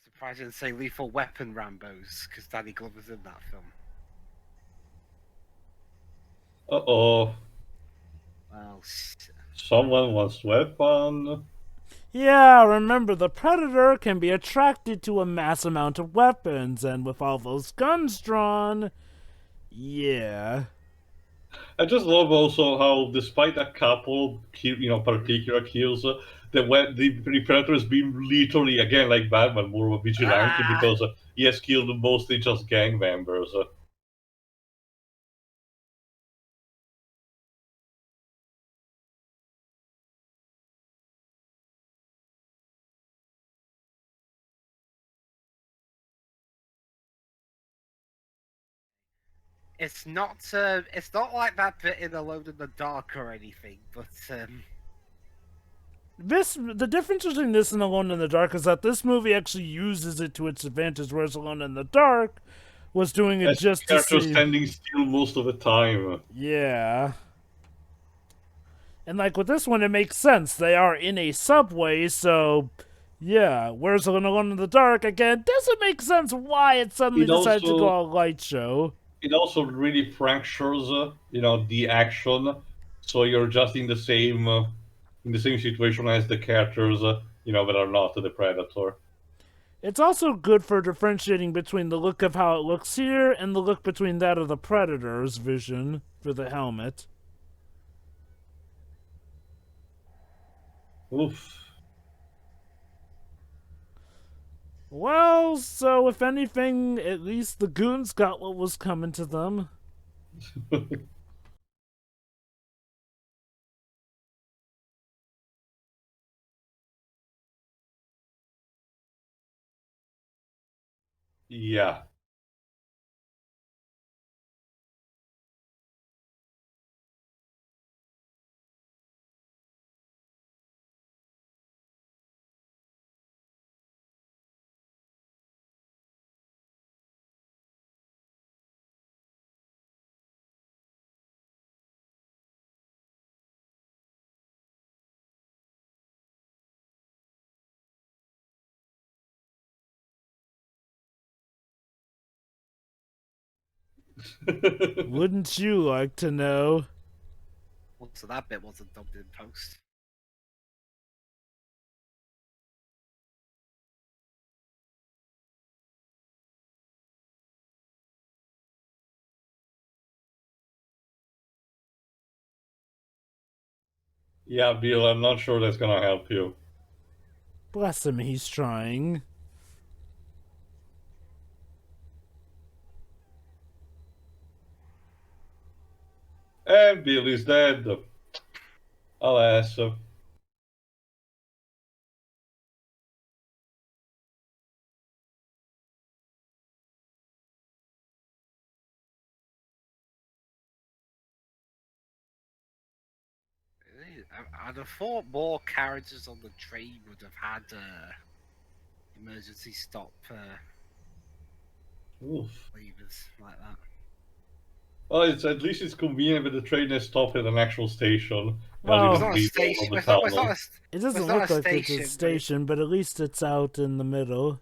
surprised you didn't say Lethal Weapon Rambos, because Danny Glover's in that film. Uh-oh. Well, Someone wants weapon. Yeah, remember, the Predator can be attracted to a mass amount of weapons, and with all those guns drawn, yeah. I just love also how, despite a couple, particular kills, the Predator has been literally, again, like Batman, more of a vigilante because he has killed mostly just gang members. it's not like that bit in Alone in the Dark or anything, but The difference between this and Alone in the Dark is that this movie actually uses it to its advantage, whereas Alone in the Dark was doing it just to characters see. standing still most of the time. Yeah. And like with this one, it makes sense. They are in a subway, so yeah. Whereas Alone in the Dark, again, doesn't make sense why it suddenly decided to go a light show. It also really fractures, the action, so you're just in the same situation as the characters, that are not the Predator. It's also good for differentiating between the look of how it looks here and the look between that of the Predator's vision for the helmet. Oof. Well, so if anything, at least the goons got what was coming to them. Yeah. Wouldn't you like to know? so that bit wasn't dubbed in post. Yeah, Bill, I'm not sure that's gonna help you. Bless him, he's trying. And Bill is dead. Alas. I'd have thought more carriages on the train would have had emergency stop Oof. levers like that. Well, at least it's convenient that the train is stopped at an actual station. Well, It's not a station. It's not it doesn't not look a like it's a station, station, but at least it's out in the middle.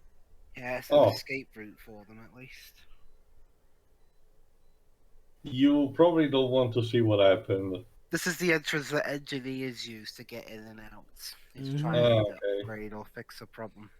Yeah, it's an escape route for them at least. You probably don't want to see what happened. This is the entrance that engineers use to get in and out. It's trying Oh, to okay. upgrade or fix a problem.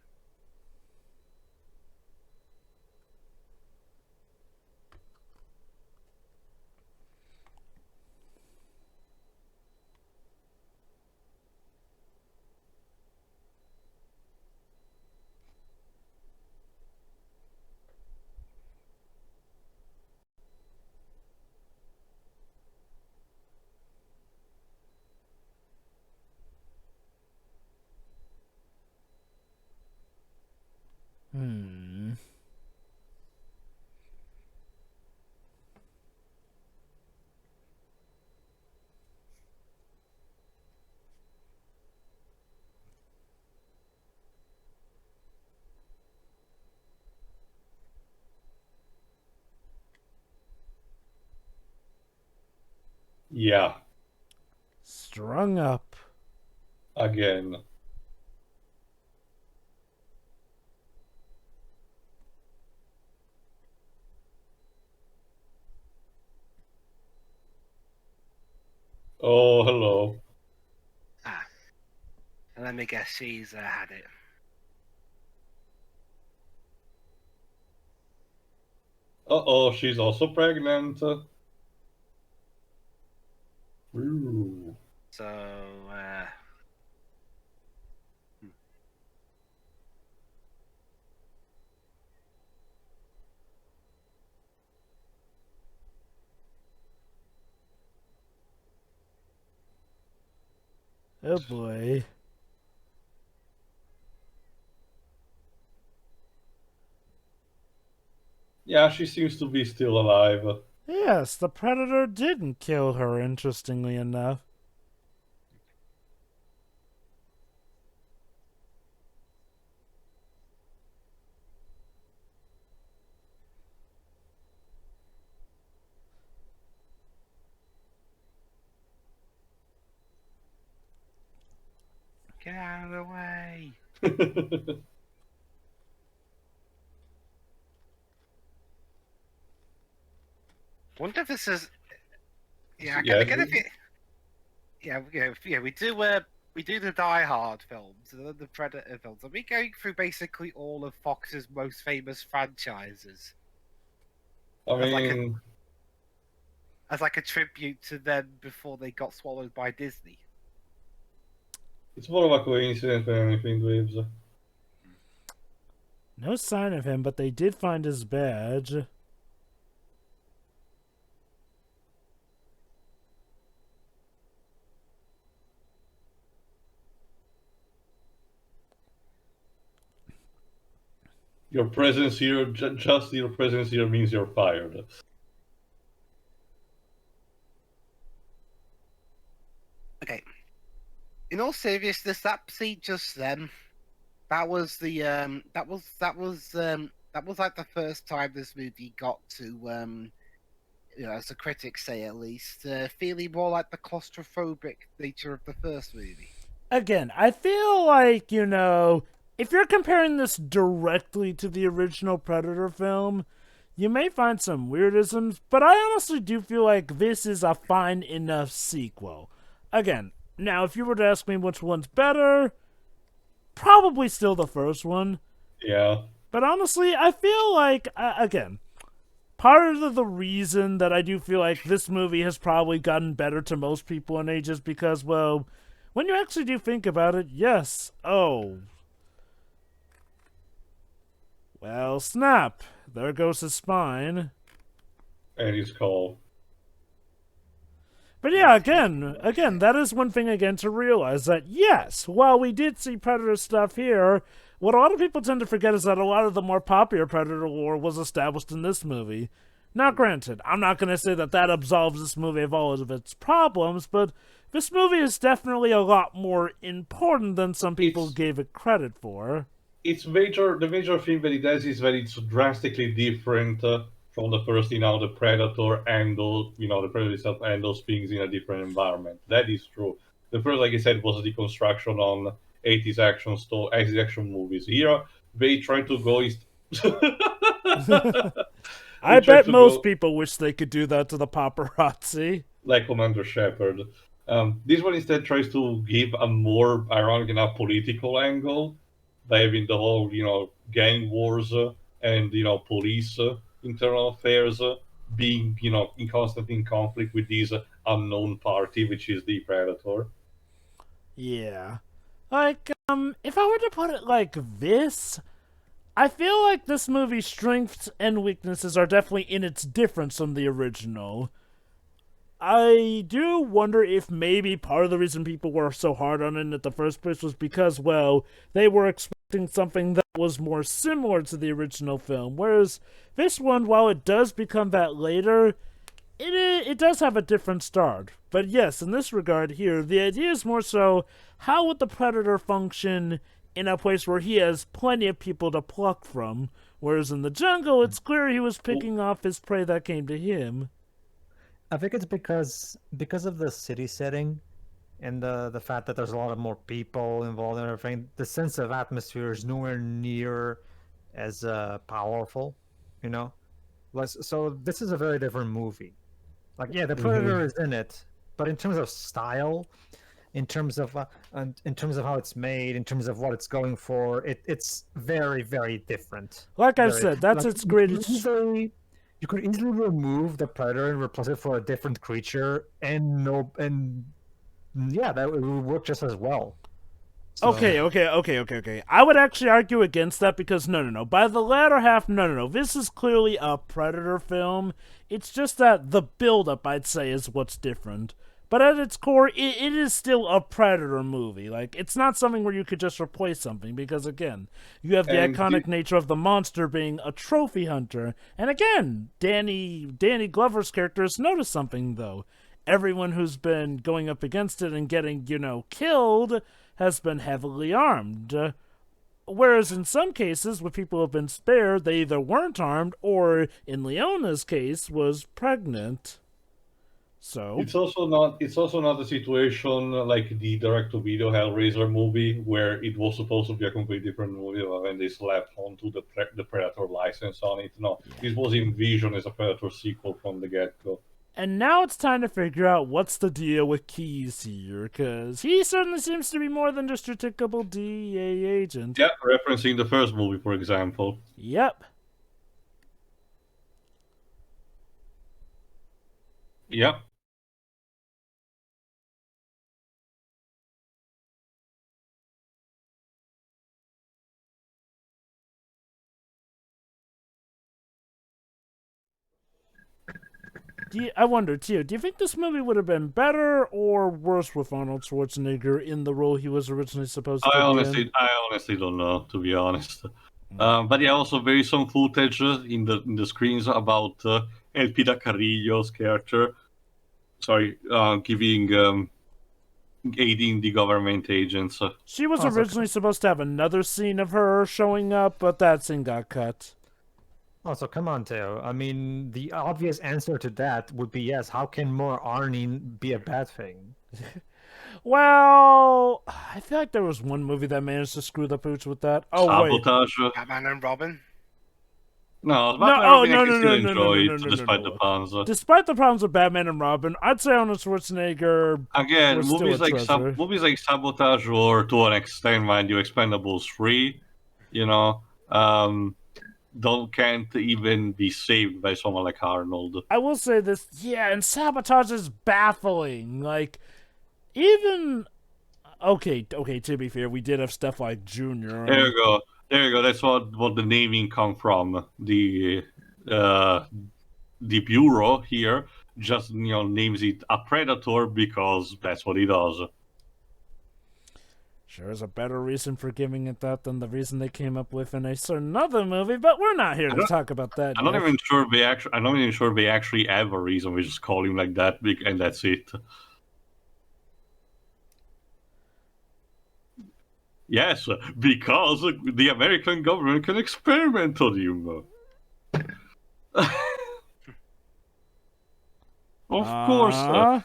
Yeah, Strung up. again. Oh, hello. And let me guess, she's had it. Uh-oh, she's also pregnant. Ooh. So, Oh boy. Yeah, she seems to be still alive. Yes, the Predator didn't kill her, interestingly enough. get out of the way. Wonder if this is. Yeah, Yeah, again, if it. Yeah, we do the Die Hard films and then the Predator films. Are we going through basically all of Fox's most famous franchises I mean, as like a tribute to them before they got swallowed by Disney? it's more of a coincidence than anything, Waves. No sign of him, but they did find his badge. Your presence here, just your presence here means you're fired. Okay. In all seriousness, that scene just then, that was the that was like the first time this movie got to as the critics say at least, feeling more like the claustrophobic nature of the first movie. Again, I feel like, if you're comparing this directly to the original Predator film, you may find some weirdisms, but I honestly do feel like this is a fine enough sequel. Again, now if you were to ask me which one's better, probably still the first one. Yeah. But honestly, I feel like, again, part of the reason that I do feel like this movie has probably gotten better to most people in age is because, well, when you actually do think about it, yes, oh. Well, snap. There goes his spine. And his call. But yeah, again, that is one thing again to realize that, yes, while we did see Predator stuff here, what a lot of people tend to forget is that a lot of the more popular Predator lore was established in this movie. Now, granted, I'm not going to say that absolves this movie of all of its problems, but this movie is definitely a lot more important than some people It's- gave it credit for. The major thing that it has is that it's drastically different from the first, the Predator handle, the Predator itself handles things in a different environment. That is true. The first, like I said, was the construction on 80s 80s action movies. Here, they try to go is. I try bet to most go- people wish they could do that to the paparazzi. like Commander Shepard. This one instead tries to give a more ironic enough political angle by having the whole, gang wars and police internal affairs being, in constant in conflict with this unknown party, which is the Predator. Yeah. Like, if I were to put it like this, I feel like this movie's strengths and weaknesses are definitely in its difference from the original. I do wonder if maybe part of the reason people were so hard on it at the first place was because, well, they were expecting something that was more similar to the original film. Whereas this one, while it does become that later, it does have a different start. But yes, in this regard here, the idea is more so, how would the Predator function in a place where he has plenty of people to pluck from? Whereas in the jungle, it's clear he was picking off his prey that came to him. I think it's because of the city setting and the fact that there's a lot of more people involved and everything. The sense of atmosphere is nowhere near as powerful, you know. So this is a very different movie. Like, yeah, the Predator is in it, but in terms of style, in terms of how it's made, in terms of what it's going for, it's very, very different. Like I Very- said, that's like, its greatest. you could easily remove the Predator and replace it for a different creature, and yeah, that would work just as well. So- Okay. I would actually argue against that because no. By the latter half, no. This is clearly a Predator film. It's just that the build-up, I'd say, is what's different. But at its core, it is still a Predator movie. Like, it's not something where you could just replace something because, again, you have the And iconic nature of the monster being a trophy hunter. And again, Danny Glover's character has noticed something, though. Everyone who's been going up against it and getting, killed has been heavily armed. Whereas in some cases, where people have been spared, they either weren't armed or, in Leona's case, was pregnant. So It's also not a situation like the direct-to-video Hellraiser movie where it was supposed to be a completely different movie when they slapped onto the Predator license on it. No, this was envisioned as a Predator sequel from the get-go. And now it's time to figure out what's the deal with Keyes here, because he certainly seems to be more than just your typical DEA agent. Yeah, referencing the first movie, for example. Yep. Yeah. I wonder, too, do you think this movie would have been better or worse with Arnold Schwarzenegger in the role he was originally supposed to be in? I honestly don't know, to be honest. But yeah, also there is some footage in the screens about Elpida Carrillo's character. Sorry, aiding the government agents. She was originally supposed to have another scene of her showing up, but that scene got cut. Oh, so come on, Teo. I mean, the obvious answer to that would be yes. How can more Arnie be a bad thing? Well, I feel like there was one movie that managed to screw the pooch with that. Oh, wait. Sabotage. Batman and Robin. No, No, Batman oh, and Robin, no, I can no, still no, no, enjoy no, it, no, no, despite no. the puns. Despite the problems with Batman and Robin, I'd say Arnold Schwarzenegger Again, was still movies a like treasure. movies like Sabotage or to an extent, mind you, Expendables 3, can't even be saved by someone like Arnold. I will say this, yeah, and Sabotage is baffling. Like, even... Okay, to be fair, we did have stuff like Junior. There you go. That's what the naming come from. The bureau here just names it a Predator because that's what it does. Sure is a better reason for giving it that than the reason they came up with in a certain other movie, but we're not here to talk about that. I'm not even sure they actually have a reason. We just call him like that, and that's it. Yes, because the American government can experiment on you. Of course, Uh,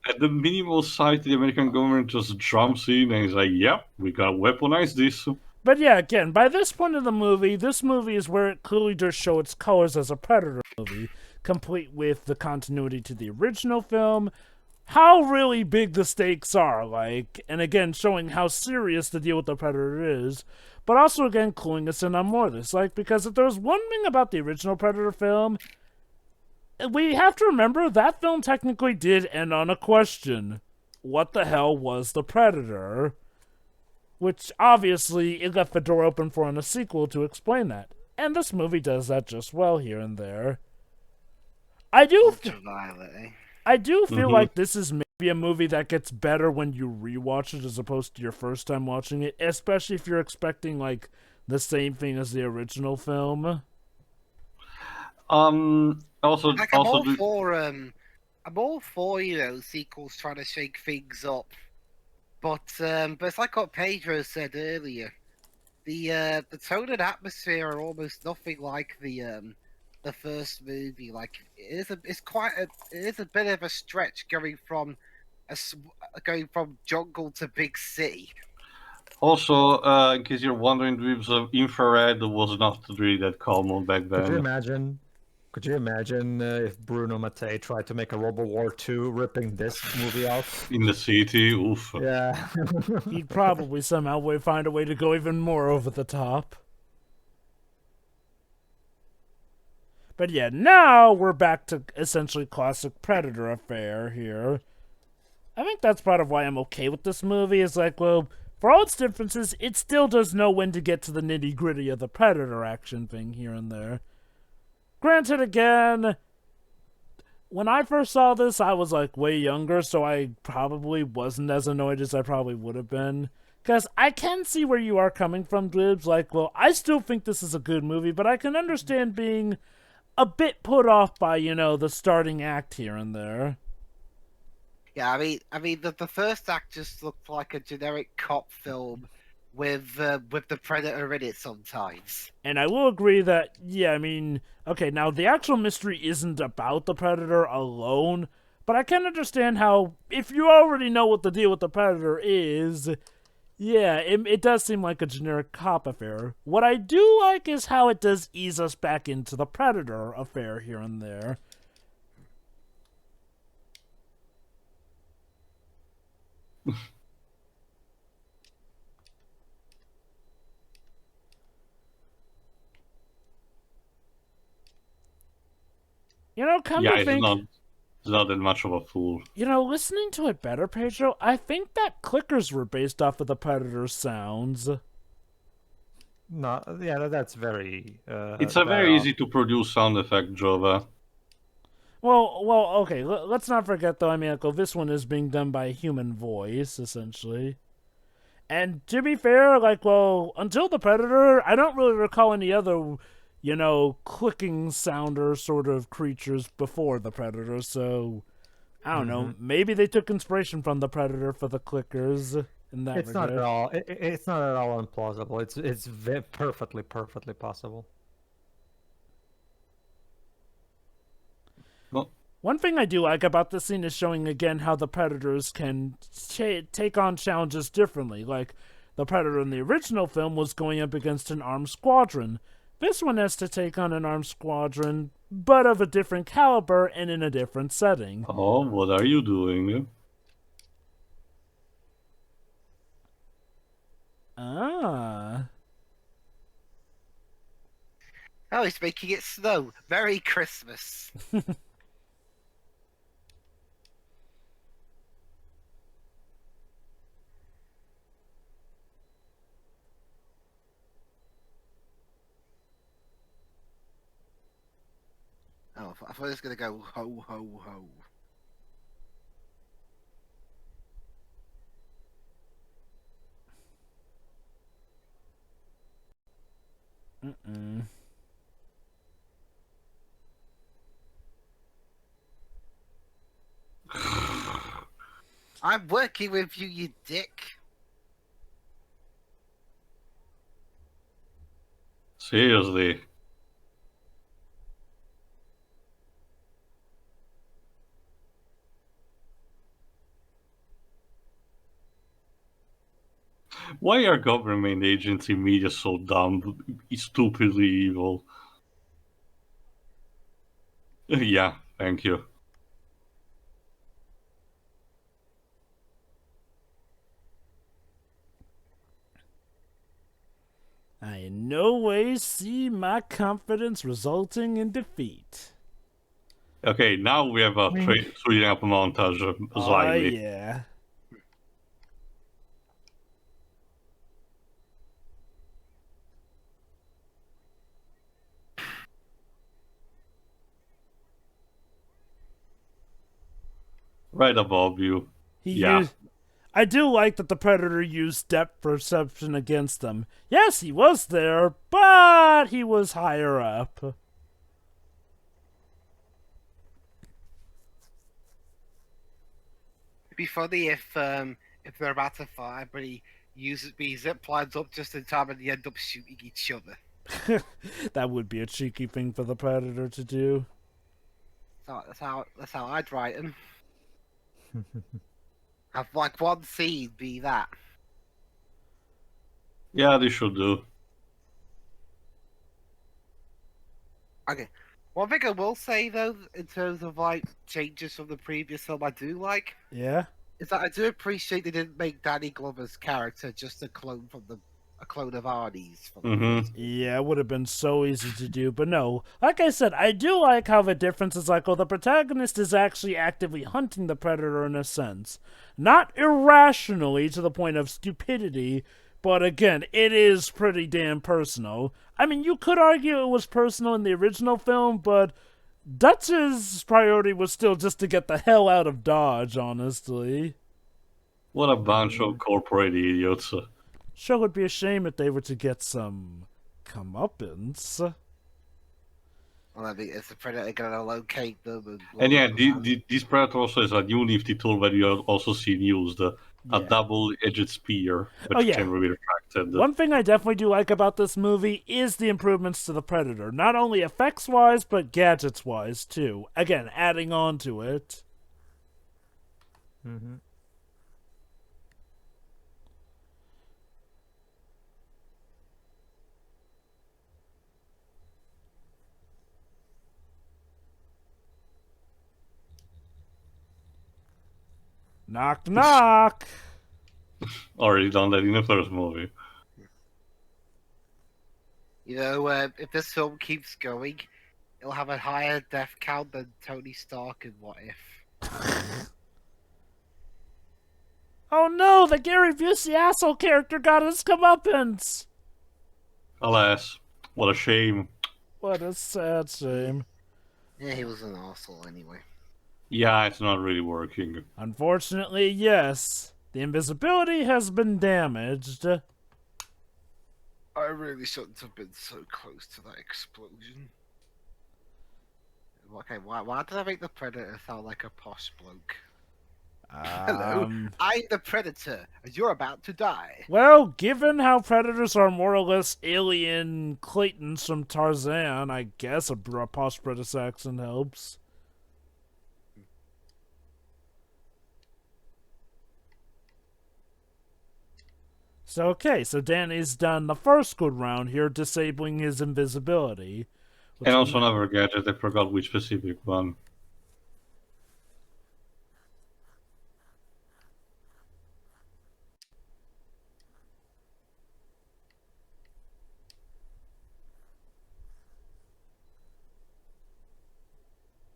at the minimal site, the American government just jumps in and is like, "Yep, we gotta weaponize this." But yeah, again, by this point of the movie, this movie is where it clearly does show its colors as a Predator movie, complete with the continuity to the original film, how really big the stakes are, like, and again, showing how serious the deal with the Predator is, but also, again, cluing us in on more of this, like, because if there's one thing about the original Predator film, we have to remember that film technically did end on a question. What the hell was the Predator? Which, obviously, it left the door open for a sequel to explain that. And this movie does that just well here and there. I do Ultraviolet, eh? I do feel Mhm. like this is maybe a movie that gets better when you rewatch it as opposed to your first time watching it, especially if you're expecting, like, the same thing as the original film. Also, Like I'm all for sequels trying to shake things up, but it's like what Pedro said earlier. The tone and atmosphere are almost nothing like the first movie. Like it is a bit of a stretch going from jungle to big city. Also, in case you're wondering, Dweebs, infrared was not really that common back Could you then. imagine? Could you imagine if Bruno Mattei tried to make a World War II ripping this movie off? In the city, oof. Yeah. He'd probably somehow find a way to go even more over the top. But yeah, now we're back to essentially classic Predator affair here. I think that's part of why I'm okay with this movie, is like, well, for all its differences, it still does know when to get to the nitty-gritty of the Predator action thing here and there. Granted, again, when I first saw this, I was like way younger, so I probably wasn't as annoyed as I probably would have been. Because I can see where you are coming from, Dibs. Like, well, I still think this is a good movie, but I can understand being a bit put off by, the starting act here and there. Yeah, I mean, the first act just looked like a generic cop film with the Predator in it sometimes. And I will agree that, yeah, I mean, okay, now the actual mystery isn't about the Predator alone, but I can understand how, if you already know what the deal with the Predator is, yeah, it does seem like a generic cop affair. What I do like is how it does ease us back into the Predator affair here and there. Come Yeah, to think, it's not that much of a fool. listening to it better, Pedro, I think that clickers were based off of the Predator's sounds. No, yeah, that's very. It's a very easy to produce sound effect, Jova. Well, okay, let's not forget, though, I mean, like, this one is being done by a human voice, essentially. And to be fair, like, well, until the Predator, I don't really recall any other, clicking sounder sort of creatures before the Predator, so I don't know. Maybe they took inspiration from the Predator for the clickers in that It's regard. not at all. It's not at all implausible. It's perfectly possible. Well, One thing I do like about this scene is showing again how the Predators can take on challenges differently. Like, the Predator in the original film was going up against an armed squadron. This one has to take on an armed squadron, but of a different caliber and in a different setting. oh, what are you doing? Ah. Oh, he's making it snow. Merry Christmas. Oh, I thought it was going to go ho, ho, ho. Mm-mm. I'm working with you, you dick. Seriously. Why are government agency media so dumb, stupidly evil? Yeah, thank you. I in no way see my confidence resulting in defeat. Okay, now we have a speeding up montage Oh, slightly. yeah. Right above you. Yeah. I do like that the Predator used depth perception against them. Yes, he was there, but he was higher up. It'd be funny if they're about to fight, but he zip lines up just in time and they end up shooting each other. That would be a cheeky thing for the Predator to do. So that's how I'd write him. Have like one scene be that. Yeah, they should do. Okay. One thing I will say though, in terms of like changes from the previous film, I do like Yeah? is that I do appreciate they didn't make Danny Glover's character just a clone of Arnie's. Yeah, it would have been so easy to do, but no. Like I said, I do like how the difference is like, well, the protagonist is actually actively hunting the Predator in a sense. Not irrationally to the point of stupidity, but again, it is pretty damn personal. I mean, you could argue it was personal in the original film, but Dutch's priority was still just to get the hell out of Dodge, honestly. What a bunch of corporate idiots. Sure would be a shame if they were to get some comeuppance. Well, I think it's the Predator gonna locate them. And yeah, this Predator also is a new nifty tool that you have also seen used. A double-edged spear, which can be retracted. One thing I definitely do like about this movie is the improvements to the Predator. Not only effects-wise, but gadgets-wise, too. Again, adding on to it. Mm-hmm. Knock, knock! Already done that in the first movie. You know, if this film keeps going, it'll have a higher death count than Tony Stark in What If. Oh no, the Gary Busey asshole character got his comeuppance! Alas, what a shame. What a sad shame. Yeah, he was an asshole anyway. Yeah, it's not really working. Unfortunately, yes. The invisibility has been damaged. I really shouldn't have been so close to that explosion. Okay, why did I make the Predator sound like a posh bloke? Hello, I'm the Predator, and you're about to die. Well, given how Predators are more or less alien Claytons from Tarzan, I guess a posh British accent helps. So, okay, so Danny's done the first good round here, disabling his invisibility. And also another gadget, I forgot which specific one.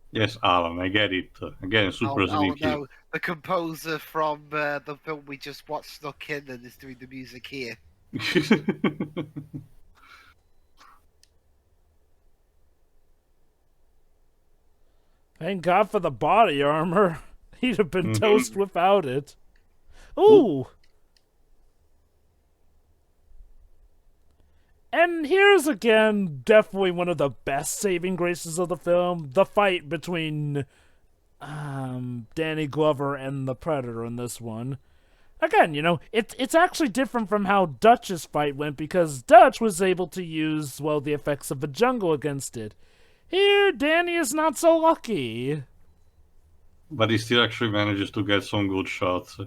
Yes, Alan, I get it. Again, super sneaky. Oh no, the composer from the film we just watched snuck in and is doing the music here. Thank God for the body armor. He'd have been toast without it. Ooh! And here's again, definitely one of the best saving graces of the film. The fight between Danny Glover and the Predator in this one. again, it's actually different from how Dutch's fight went because Dutch was able to use, well, the effects of the jungle against it. Here, Danny is not so lucky. But he still actually manages to get some good shots.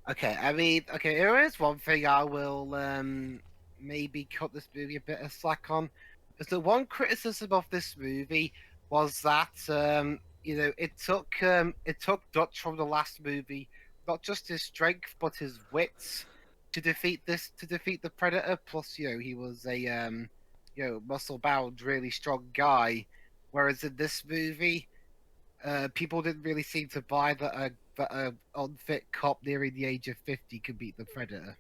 Okay, I mean, okay, there is one thing I will maybe cut this movie a bit of slack on. Is that one criticism of this movie was that it took Dutch from the last movie, not just his strength but his wits to defeat the Predator. Plus, he was a muscle bound, really strong guy. Whereas in this movie, people didn't really seem to buy that a unfit cop nearing the age of 50 could beat the Predator.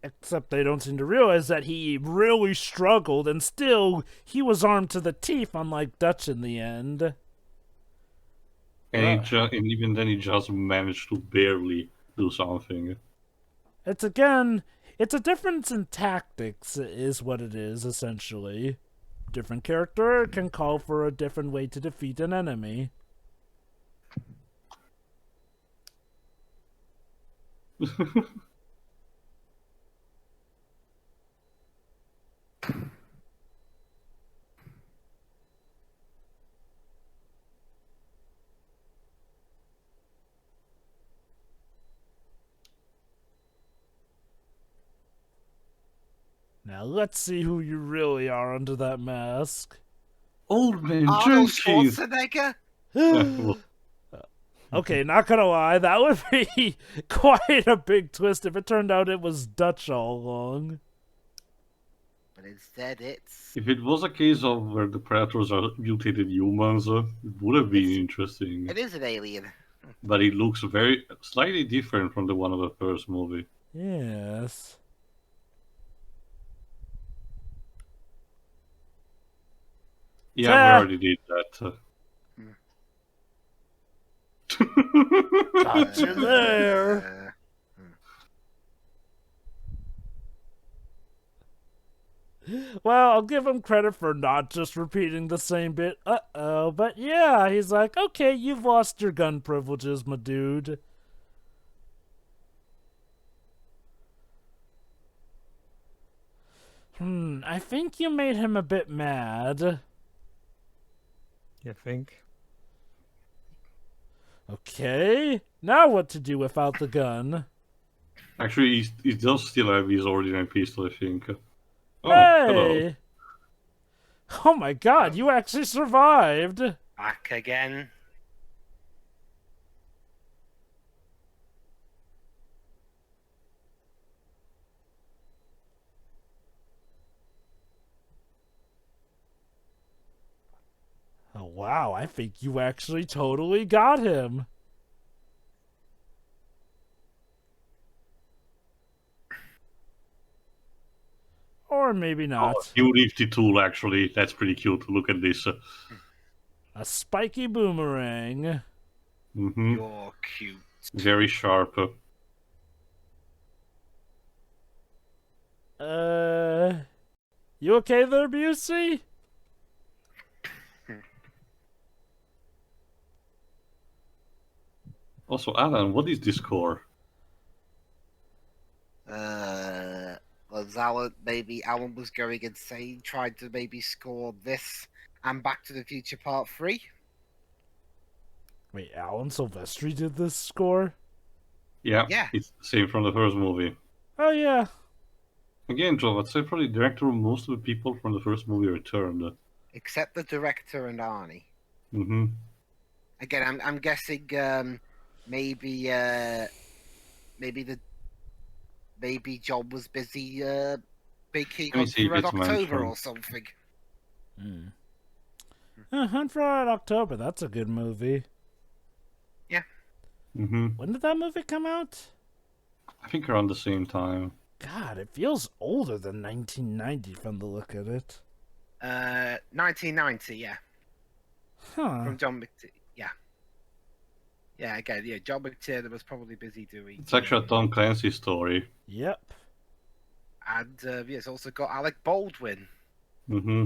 Except they don't seem to realize that he really struggled, and still, he was armed to the teeth, unlike Dutch in the end. And, and even then, he just managed to barely do something. It's a difference in tactics, is what it is, essentially. Different character can call for a different way to defeat an enemy. Now let's see who you really are under that mask. Old Man Arnold Jenkins! Schwarzenegger? Okay, not gonna lie, that would be quite a big twist if it turned out it was Dutch all along. But instead, it's If it was a case of where the Predators are mutated humans, it would have been interesting. it is an alien. But it looks slightly different from the one of the first movie. Yes. Yeah, we already did that. Got you there. Well, I'll give him credit for not just repeating the same bit. Uh-oh. But yeah, he's like, okay, you've lost your gun privileges, my dude. I think you made him a bit mad. You think? Okay. Now what to do without the gun? Actually, he does still have his ordinary pistol, I think. Oh, Hey! hello. Oh my god, you actually survived! Back again. Oh wow, I think you actually totally got him. Or maybe not. Oh, new nifty tool, actually. That's pretty cute. Look at this. A spiky boomerang. You're cute. Very sharp. You okay there, Busey? Also, Alan, what is this core? Was Alan was going insane, tried to maybe score this and Back to the Future Part 3? Wait, Alan Silvestri did this score? Yeah, Yeah. it's the same from the first movie. Oh yeah. Again, Joe, I'd say probably director most of the people from the first movie returned. Except the director and Arnie. Mm-hmm. Again, I'm guessing maybe John was busy making Let me see if Red it's October mentioned. or something. Hunt for Red October, that's a good movie. Yeah. Mm-hmm. When did that movie come out? I think around the same time. God, it feels older than 1990 from the look of it. 1990, yeah. Huh. From John McTiernan, yeah. Yeah, again, yeah, John McTiernan was probably busy doing... It's actually a Tom Clancy story. Yep. And it's also got Alec Baldwin Mm-hmm.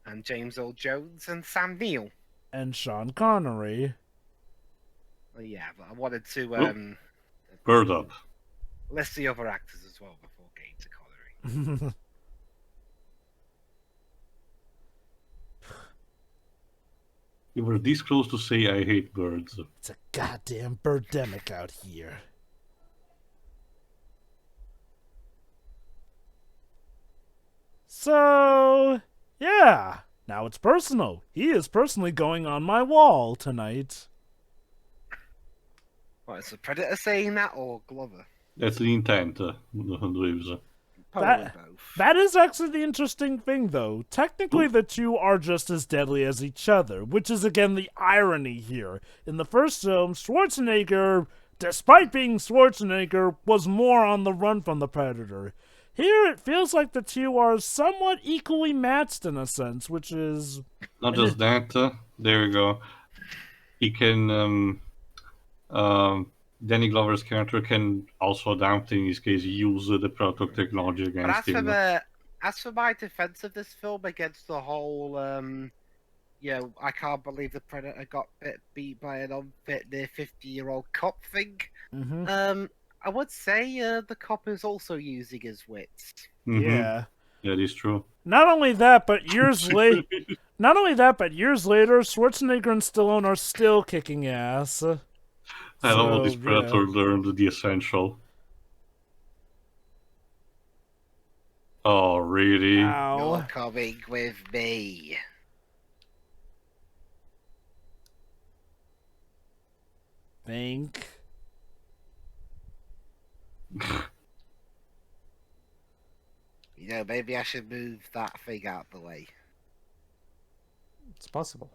and James Earl Jones and Sam Neill. And Sean Connery. Well, yeah, but I wanted to... Bird up. Let's see other actors as well before getting to Connery. You were this close to say I hate birds. It's a goddamn birdemic out here. So, yeah. Now it's personal. He is personally going on my wall tonight. What, is the Predator saying that or Glover? That's the intent, Reeves. Probably both. That is actually the interesting thing, though. Technically, the two are just as deadly as each other, which is, again, the irony here. In the first film, Schwarzenegger, despite being Schwarzenegger, was more on the run from the Predator. Here, it feels like the two are somewhat equally matched in a sense, which is... Not just that, there we go. He can, Danny Glover's character can also adapt, in this case, use the Predator technology But against him. as for my defense of this film against the whole, I can't believe the Predator got beat by an unfit near 50-year-old cop thing. I would say the cop is also using his wits. Yeah. Yeah, it is true. Not only that, but years later, Schwarzenegger and Stallone are still kicking ass. I love how this Predator learned the essential. Oh, really? Ow. You're coming with me. Think. Maybe I should move that thing out the way. It's possible.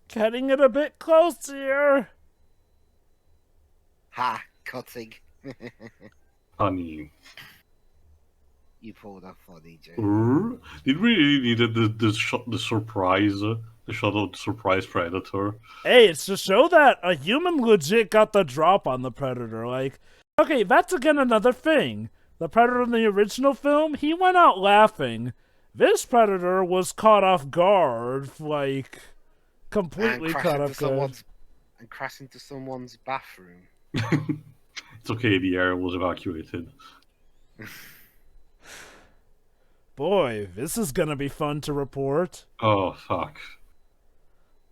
Cutting it a bit close here. Ha! Cutting. Funny. You pulled a funny joke. Did we really need the surprise? The shot of the surprise Predator? Hey, it's to show that a human legit got the drop on the Predator. Like, okay, that's again another thing. The Predator in the original film, he went out laughing. This Predator was caught off guard, like, completely caught off guard. And crash into someone's bathroom. It's okay, the area was evacuated. Boy, this is gonna be fun to report. Oh, fuck.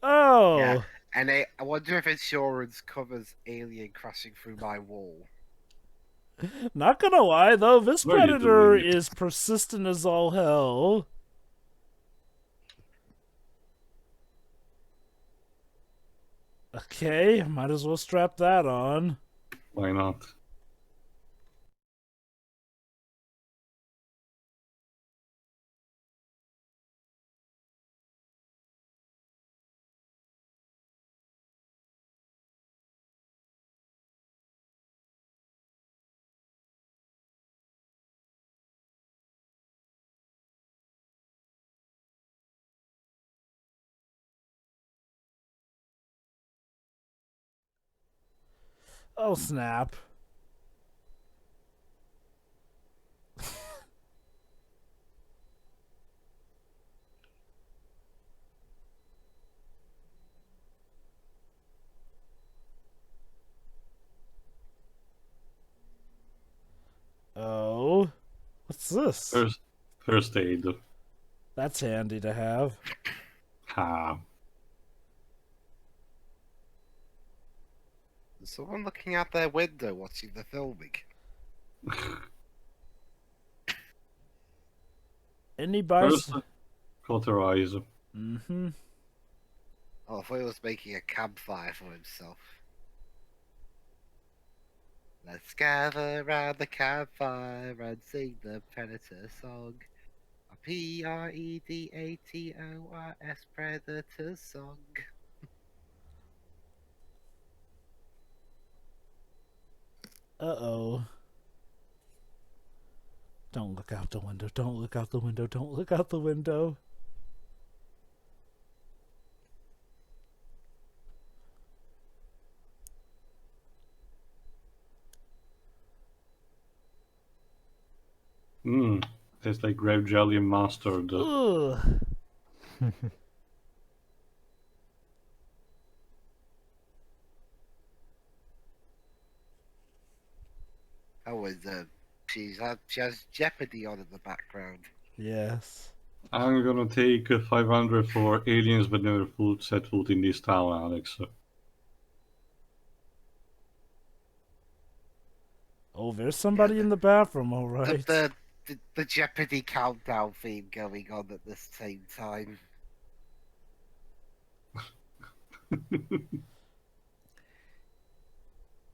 Oh. Yeah. And I wonder if insurance covers alien crashing through my wall. Not gonna lie, though, this What are you Predator doing? is persistent as all hell. Okay, might as well strap that on. Why not? Oh, snap. Oh. What's this? First aid. That's handy to have. Ha. There's someone looking out their window watching the filming. Anybody? First, cauterize. Mm-hmm. Oh, I thought he was making a campfire for himself. Let's gather round the campfire and sing the Predator song. A Predators Predator song. Uh-oh. Don't look out the window. Don't look out the window. Don't look out the window. Tastes like grape jelly and mustard. Ugh. Oh, and she has Jeopardy on in the background. Yes. I'm gonna take 500 for aliens but never set foot in this town, Alex. Oh, there's somebody in the bathroom, all right. The Jeopardy countdown theme going on at the same time.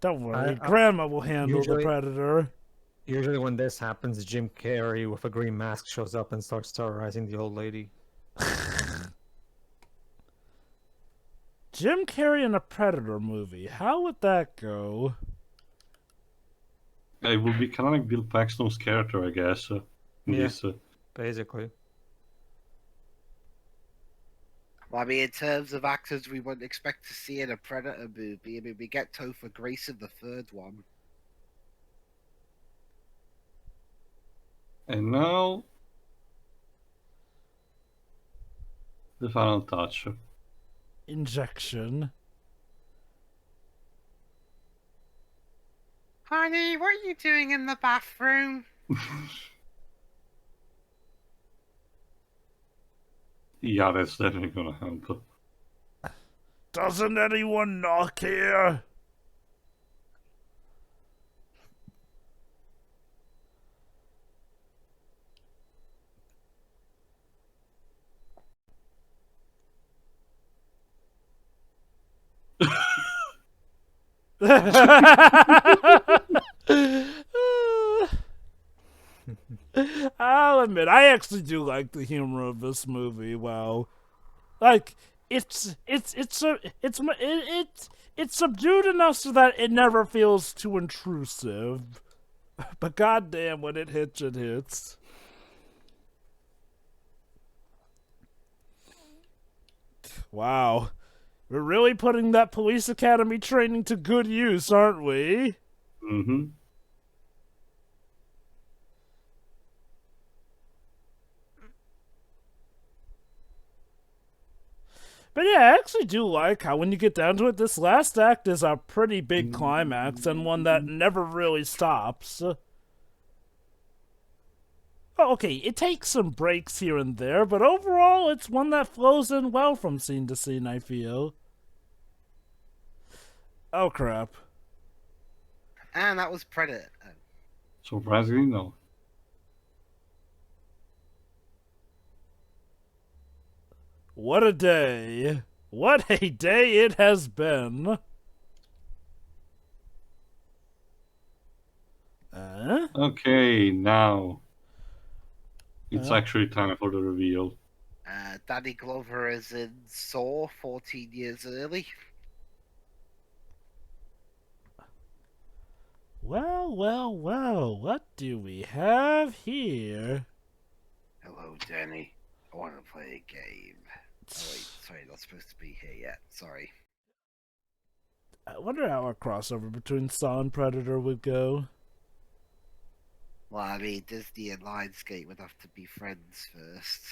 Don't worry, I- Grandma will handle the usually- predator. Usually when this happens, Jim Carrey with a green mask shows up and starts terrorizing the old lady. Jim Carrey in a Predator movie. How would that go? It would be kind of like Bill Paxton's character, I guess. In Yeah. this, Basically. Well, I mean, in terms of actors we wouldn't expect to see in a Predator movie, I mean, we get Topher Grace in the third one. And now, the final touch. Injection. Honey, what are you doing in the bathroom? Yeah, that's definitely gonna help. Doesn't anyone knock here? I'll admit, I actually do like the humor of this movie. Wow, like it's subdued enough so that it never feels too intrusive. But goddamn, when it hits, it hits. Wow. We're really putting that police academy training to good use, aren't we? Mm-hmm. But yeah, I actually do like how when you get down to it, this last act is a pretty big climax and one that never really stops. Oh, okay, it takes some breaks here and there, but overall it's one that flows in well from scene to scene, I feel. Oh crap. And that was Predator. Surprisingly, no. What a day. What a day it has been. Okay, now it's Uh? actually time for the reveal. Danny Glover is in Saw 14 years early. Well, well, well, what do we have here? Hello, Danny. I want to play a game. Oh wait, sorry, not supposed to be here yet. Sorry. I wonder how a crossover between Saw and Predator would go. Well, I mean, Disney and Lionsgate would have to be friends first.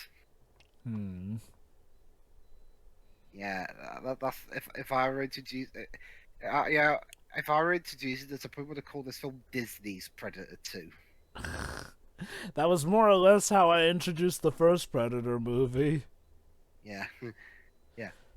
Yeah, that's if I were introduced, yeah, if I were introducing this, I probably would have called this film Disney's Predator 2. That was more or less how I introduced the first Predator movie. Yeah.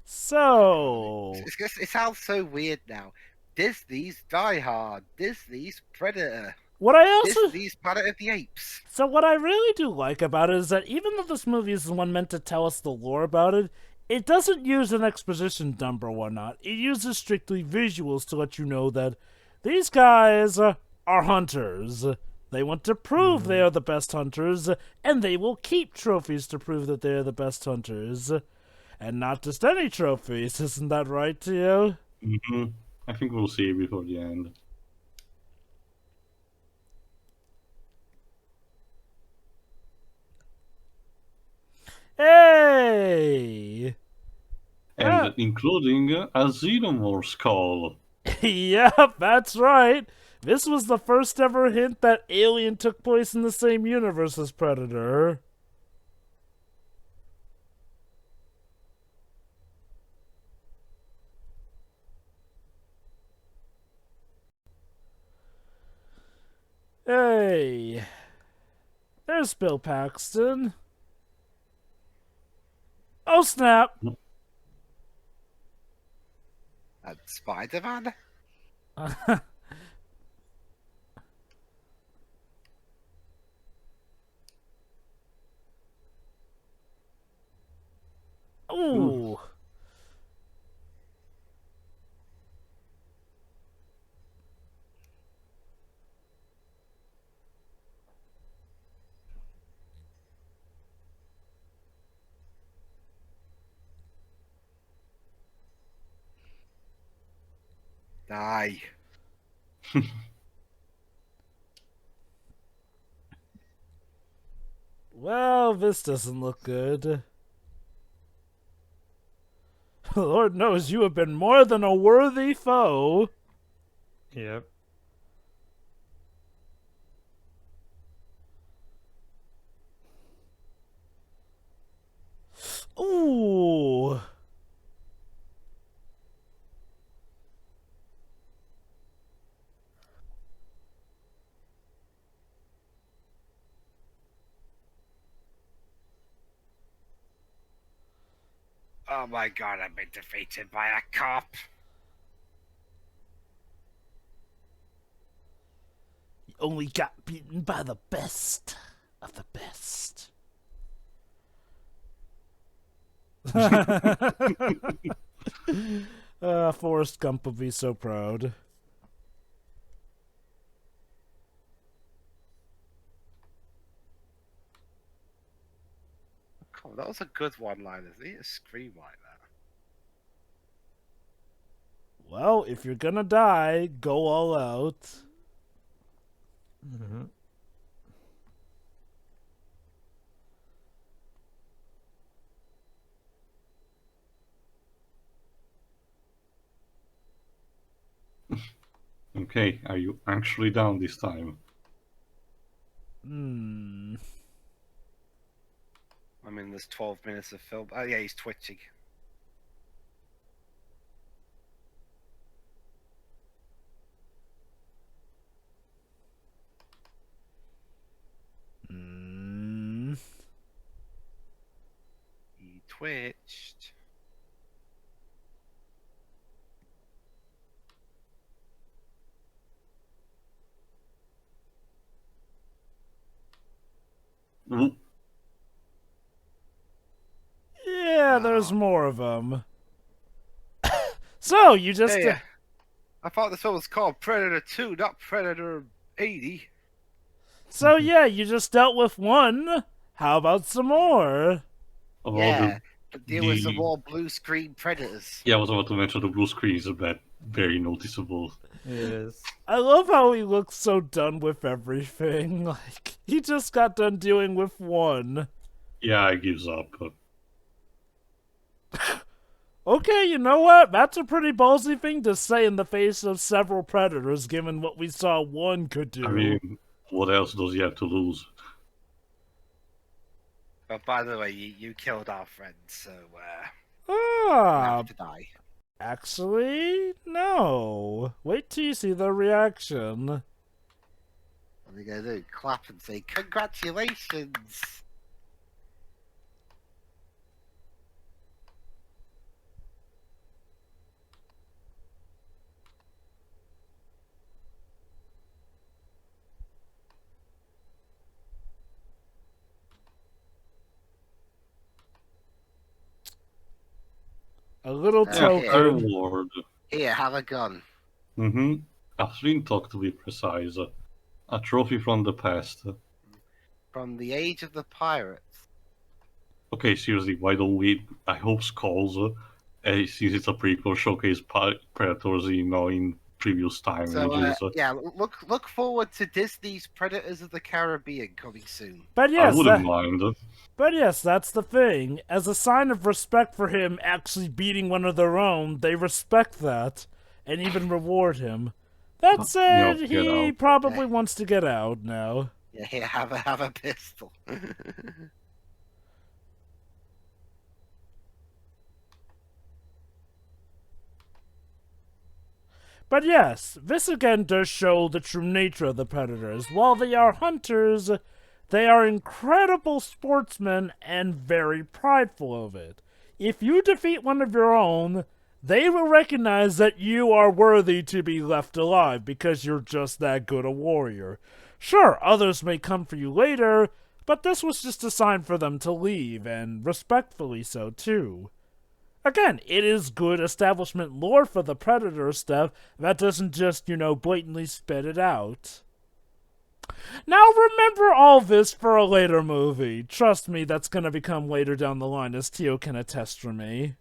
So, It sounds so weird now. Disney's Die Hard. Disney's Predator. what I also Disney's Planet of the Apes. So what I really do like about it is that even though this movie is the one meant to tell us the lore about it, it doesn't use an exposition dump or whatnot. It uses strictly visuals to let you know that these guys are hunters. They want to prove they are the best hunters, and they will keep trophies to prove that they are the best hunters. And not just any trophies, isn't that right to you? Mm-hmm. I think we'll see before the end. Hey! And including a Xenomorph skull. Yep, that's right. This was the first ever hint that Alien took place in the same universe as Predator. Hey, there's Bill Paxton. Oh snap! And Spider-Man? Ooh. Die. Well, this doesn't look good. Lord knows you have been more than a worthy foe. Yep. Ooh. Oh my god, I've been defeated by a cop. You only got beaten by the best of the best. Forrest Gump will be so proud. Oh, that was a good one-liner. They need to scream like that. Well, if you're gonna die, go all out. Mm-hmm. Okay, are you actually down this time? Hmm. I mean, there's 12 minutes of film. Oh yeah, he's twitching. Hmm. He twitched. Mm, Yeah, there's Oh. more of them. So, you just... Hey, I thought this one was called Predator 2, not Predator 80. So, yeah, you just dealt with one. How about some more? about Yeah, to deal with some the more blue screen predators. yeah, I was about to mention the blue screen is a bit very noticeable. It is. I love how he looks so done with everything. Like, he just got done dealing with one. Yeah, I gives up. Okay, you know what? That's a pretty ballsy thing to say in the face of several predators, given what we saw one could do. I mean, what else does he have to lose? But by the way, you killed our friend, so you Ah, have to die. actually, no. Wait till you see the reaction. What are you gonna do? Clap and say congratulations. A little Yeah, token. Reward. Here, have a gun. Mm-hmm. A flintlock to be precise. A trophy from the past. From the age of the pirates. Okay, seriously, why don't we? I hope Skulls, since it's a prequel, showcase Predators, in previous time So ages. yeah, look forward to Disney's Predators of the Caribbean coming soon. But I yes, wouldn't mind. but yes, that's the thing. As a sign of respect for him actually beating one of their own, they respect that and even reward him. That said, Get he out. probably wants to get out now. Yeah, here, have a pistol. But yes, this again does show the true nature of the Predators. While they are hunters, they are incredible sportsmen and very prideful of it. If you defeat one of your own, they will recognize that you are worthy to be left alive because you're just that good a warrior. Sure, others may come for you later, but this was just a sign for them to leave, and respectfully so too. Again, it is good establishment lore for the Predator stuff that doesn't just, blatantly spit it out. Now remember all this for a later movie. Trust me, that's gonna become later down the line, as Tio can attest for me.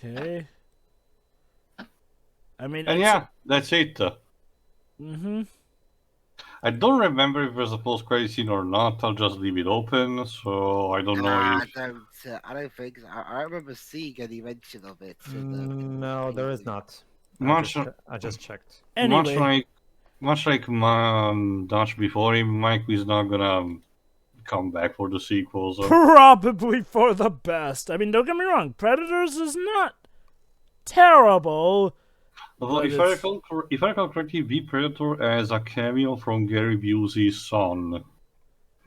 Okay. I mean, And yeah, that's it. Mm-hmm. I don't remember if there's a post-credit scene or not. I'll just leave it open, so I don't know Nah, if... I don't think so. I remember seeing any mention of it. No, there is not. Much, I just checked. Anyway. much like Dutch before him, Mike is not gonna come back for the sequels. Probably for the best. I mean, don't get me wrong, Predators is not terrible. Although, But if I recall correctly, the Predator has a cameo from Gary Busey's son.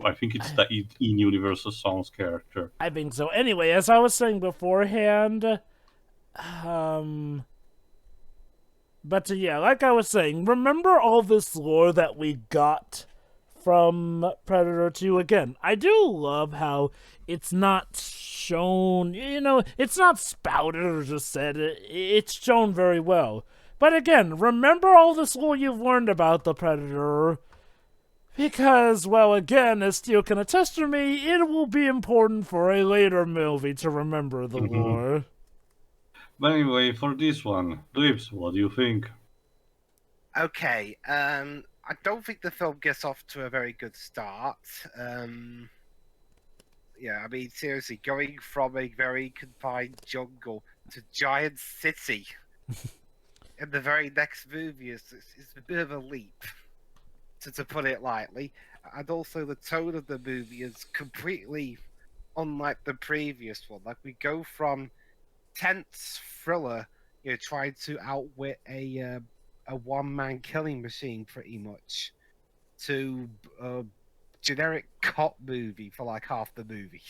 I think it's the in-universe son's character. I think so. Anyway, as I was saying beforehand, but yeah, like I was saying, remember all this lore that we got from Predator 2? Again, I do love how it's not shown, it's not spouted or just said. It's shown very well. But again, remember all this lore you've learned about the Predator. Because, well, again, as Steel can attest to me, it will be important for a later movie to remember the lore. But anyway, for this one, Dibs, what do you think? Okay, I don't think the film gets off to a very good start. Yeah, I mean, seriously, going from a very confined jungle to giant city in the very next movie is a bit of a leap, to put it lightly. And also, the tone of the movie is completely unlike the previous one. Like, we go from tense thriller, trying to outwit a one-man killing machine, pretty much, to a generic cop movie for like half the movie.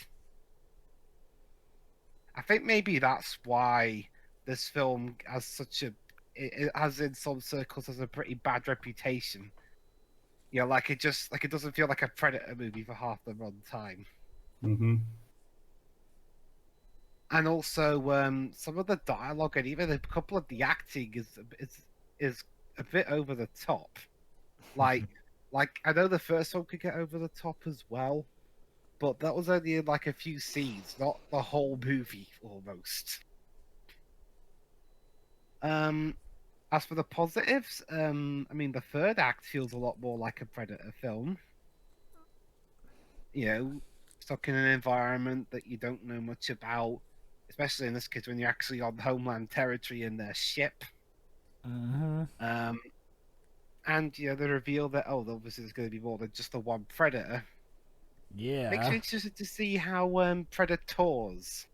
I think maybe that's why this film has such a, it has in some circles has a pretty bad reputation. Like it doesn't feel like a Predator movie for half the run time. Mm-hmm. And also, some of the dialogue and even a couple of the acting is a bit over the top. Like I know the first one could get over the top as well, but that was only in like a few scenes, not the whole movie almost. As for the positives, I mean, the third act feels a lot more like a Predator film. Stuck in an environment that you don't know much about, especially in this case when you're actually on homeland territory in their ship. Mm-hmm. And the reveal that obviously there's going to be more than just the one Predator. Yeah. Makes me interested to see how Predators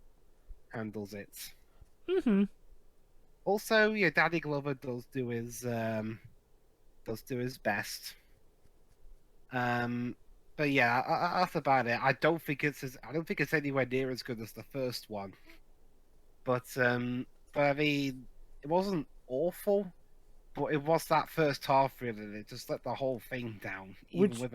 handles it. Mm-hmm. Also, Danny Glover does do his best. But yeah, that's about it. I don't think it's anywhere near as good as the first one. But I mean, it wasn't awful, but it was that first half really that just let the whole thing down, even with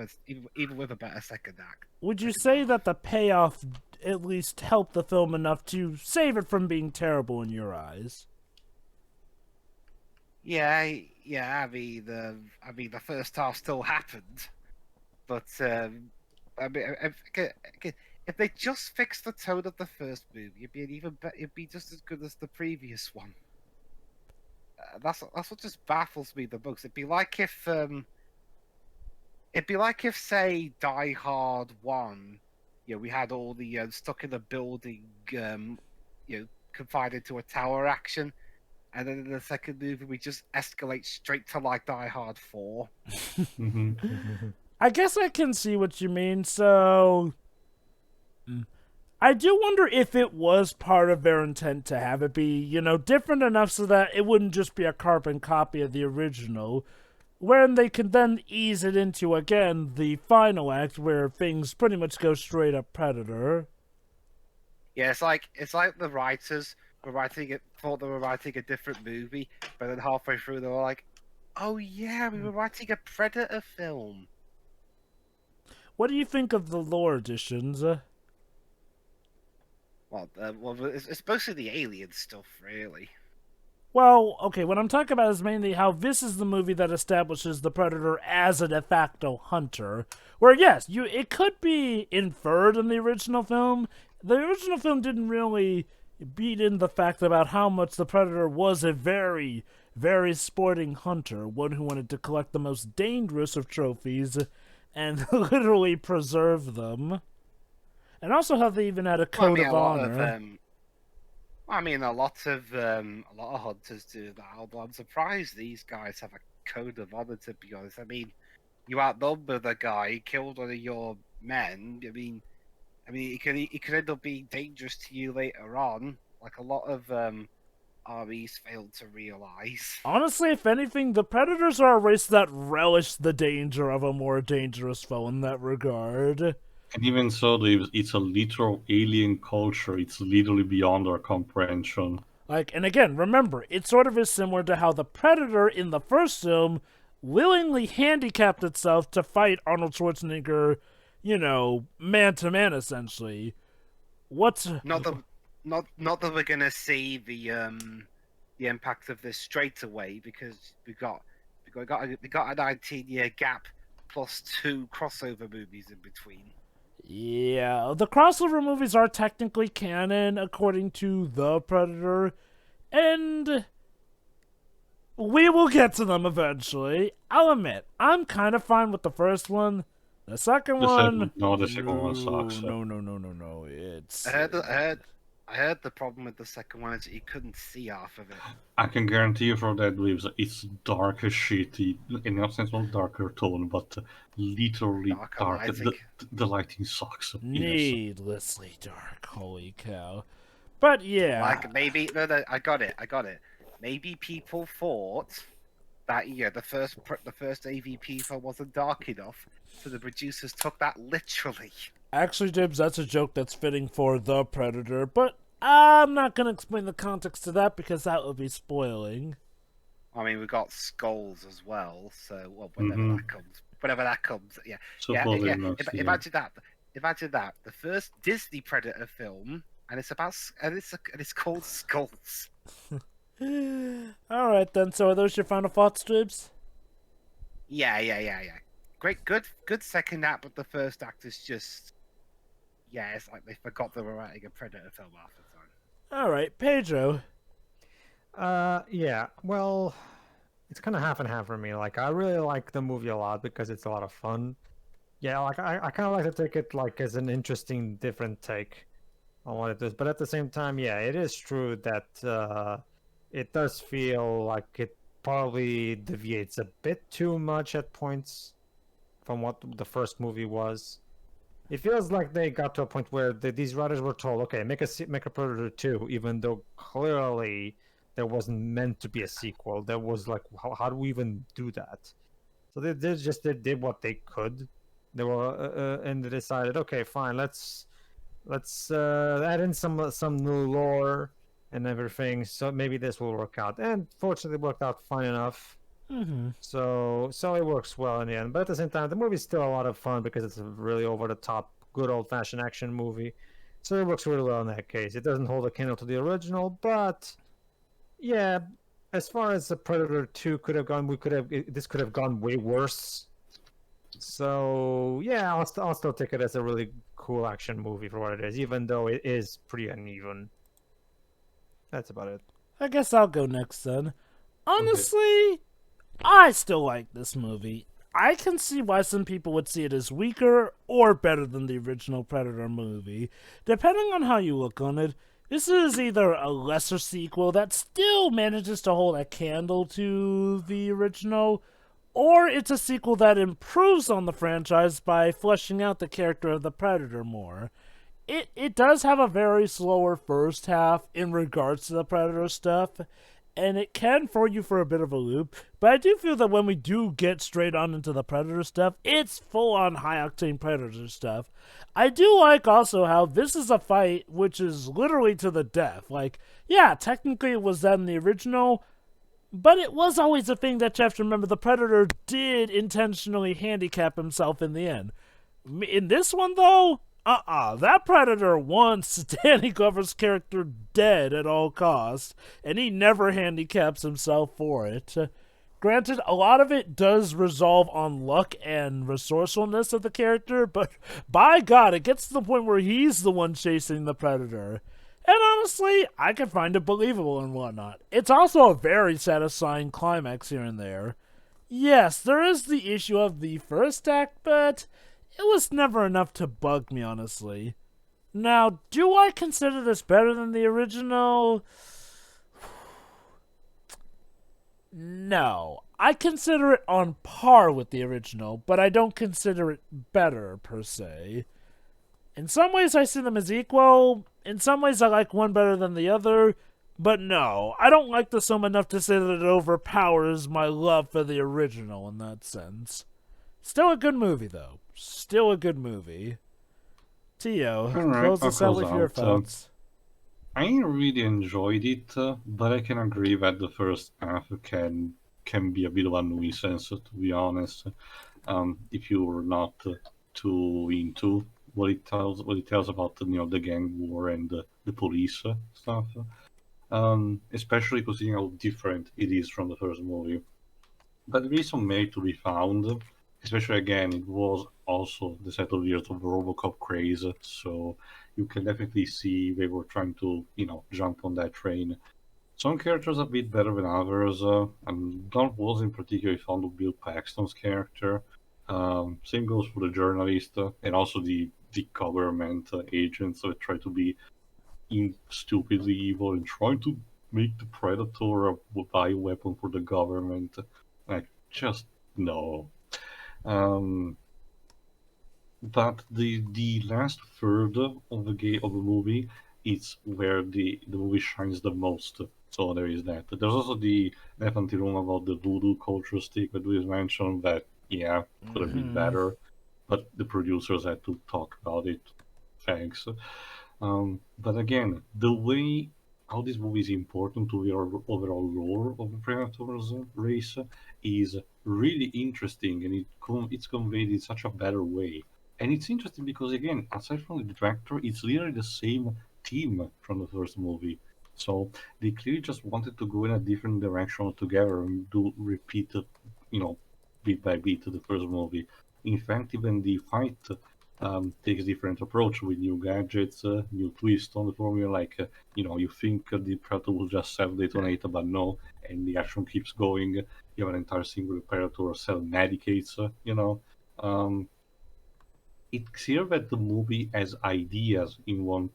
a better second act. Would you say that the payoff at least helped the film enough to save it from being terrible in your eyes? Yeah. I mean, the first half still happened, but I mean, if they just fixed the tone of the first movie, it'd be just as good as the previous one. That's what just baffles me the most. It'd be like if say Die Hard 1, we had all the stuck in a building, confined into a tower action. And then in the second movie, we just escalate straight to like Die Hard 4. Mm-hmm. I guess I can see what you mean. So, I do wonder if it was part of their intent to have it be, different enough so that it wouldn't just be a carbon copy of the original, wherein they can then ease it into, again, the final act where things pretty much go straight up Predator. Yeah, it's like the writers thought they were writing a different movie, but then halfway through they were like, "Oh yeah, we were writing a Predator film." What do you think of the lore additions? Well, it's mostly the alien stuff, really. Well, okay, what I'm talking about is mainly how this is the movie that establishes the Predator as a de facto hunter. Where, yes, it could be inferred in the original film. The original film didn't really beat in the fact about how much the Predator was a very, very sporting hunter, one who wanted to collect the most dangerous of trophies and literally preserve them. And also how they even had a code of honor. A lot of hunters do that. Although I'm surprised these guys have a code of honor. To be honest, I mean, you outnumber the guy, he killed one of your men. I mean, it could end up being dangerous to you later on, like a lot of armies failed to realize. Honestly, if anything, the Predators are a race that relish the danger of a more dangerous foe in that regard. And even so, it's a literal alien culture. It's literally beyond our comprehension. And again, remember, it sort of is similar to how the Predator in the first film willingly handicapped itself to fight Arnold Schwarzenegger, man to man, essentially. Not that we're gonna see the impact of this straight away, because we got a 19-year gap plus 2 crossover movies in between. Yeah, the crossover movies are technically canon according to the Predator, and we will get to them eventually. I'll admit, I'm kind of fine with the first one. The second one... No, the second one sucks. No. It's... I I heard the problem with the second one is that you couldn't see half of it. I can guarantee you for that, Waves, it's dark as shit. In a sense, not darker tone, but literally Darker dark. lighting. The lighting sucks. Yes. Needlessly dark. Holy cow. But yeah. Like maybe no, I got it. Maybe people thought that the first AVP film wasn't dark enough, so the producers took that literally. Actually, Dibs, that's a joke that's fitting for The Predator, but I'm not going to explain the context to that because that would be spoiling. I mean, we got skulls as well, so Mhm. whenever that comes, yeah. Supposedly next year. Imagine that. The first Disney Predator film, and it's called Skulls. Alright then, so are those your final thoughts, Dibs? Yeah. Great, good second act, but the first act is just, it's like they forgot they were writing a Predator film half the time. Alright, Pedro. Yeah. Well, it's kind of half and half for me. Like, I really like the movie a lot because it's a lot of fun. Yeah, like I kind of like to take it like as an interesting, different take on what it is. But at the same time, yeah, it is true that it does feel like it probably deviates a bit too much at points from what the first movie was. It feels like they got to a point where these writers were told, okay, make a Predator 2, even though clearly there wasn't meant to be a sequel. There was like, how do we even do that? So they did what they could. They were and they decided, okay, fine, let's add in some new lore and everything. So maybe this will work out. And fortunately, it worked out fine enough. Mm-hmm. So it works well in the end. But at the same time, the movie's still a lot of fun because it's a really over the top, good old fashioned action movie. So it works really well in that case. It doesn't hold a candle to the original, but yeah, as far as the Predator 2 could have gone, this could have gone way worse. So yeah, I'll still take it as a really cool action movie for what it is, even though it is pretty uneven. That's about it. I guess I'll go next then. Honestly, I still like this movie. I can see why some people would see it as weaker or better than the original Predator movie. Depending on how you look on it, this is either a lesser sequel that still manages to hold a candle to the original, or it's a sequel that improves on the franchise by fleshing out the character of the Predator more. It does have a very slower first half in regards to the Predator stuff, and it can throw you for a bit of a loop, but I do feel that when we do get straight on into the Predator stuff, it's full-on high-octane Predator stuff. I do like also how this is a fight which is literally to the death. Like, yeah, technically it was that in the original, but it was always a thing that you have to remember the Predator did intentionally handicap himself in the end. In this one, though, that Predator wants Danny Glover's character dead at all costs, and he never handicaps himself for it. Granted, a lot of it does resolve on luck and resourcefulness of the character, but by God, it gets to the point where he's the one chasing the Predator. And honestly, I can find it believable and whatnot. It's also a very satisfying climax here and there. Yes, there is the issue of the first act, but it was never enough to bug me, honestly. Now, do I consider this better than the original? No. I consider it on par with the original, but I don't consider it better, per se. In some ways, I see them as equal. In some ways, I like one better than the other. But no, I don't like this film enough to say that it overpowers my love for the original in that sense. Still a good movie, though. Still a good movie. Tio, Alright, close us out with your thoughts. I really enjoyed it, but I can agree that the first half can be a bit of a nuisance, to be honest. If you're not too into what it tells about the gang war and the police stuff. Especially considering how different it is from the first movie. But there is some merit to be found. Especially again, it was also the set of years of RoboCop craze, so you can definitely see they were trying to, jump on that train. Some characters a bit better than others, and Don wasn't particularly fond of Bill Paxton's character. Same goes for the journalist and also the government agents that try to be stupidly evil and trying to make the Predator a bioweapon for the government. Like, just no. Um, but the last third of the movie is where the movie shines the most. So there is that. There's also the definitely room about the voodoo culture stick that we mentioned that yeah could have been better, but the producers had to talk about it. Thanks. But again, the way how this movie is important to the overall lore of the Predator's race is really interesting, and it's conveyed in such a better way. And it's interesting because again, aside from the director, it's literally the same team from the first movie. So they clearly just wanted to go in a different direction altogether and do repeat, bit by bit the first movie. In fact, even the fight takes different approach with new gadgets, new twist on the formula. Like you think the Predator will just self-detonate, but no, and the action keeps going. You have an entire single Predator self-medicates. Um, it's clear that the movie has ideas in what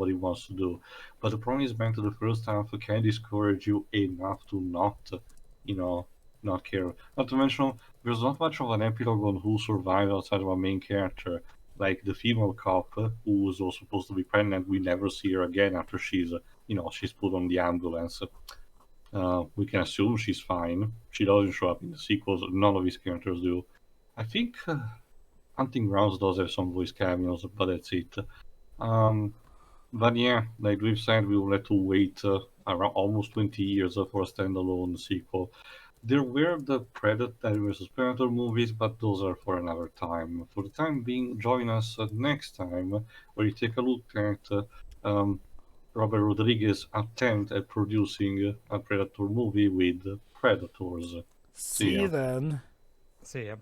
it wants to do, but the problem is meant the first half can discourage you enough to not, you know, not care. Not to mention, there's not much of an epilogue on who survived outside of our main character. Like the female cop, who was also supposed to be pregnant, we never see her again after she's put on the ambulance. We can assume she's fine. She doesn't show up in the sequels. None of his characters do. I think Hunting Grounds does have some voice cameos, but that's it. Um, but yeah, like we've said, we will have to wait around almost 20 years for a standalone sequel. There were the Predator vs. Predator movies, but those are for another time. For the time being, join us next time where you take a look at Robert Rodriguez's attempt at producing a Predator movie with Predators. See See ya. you then. See ya.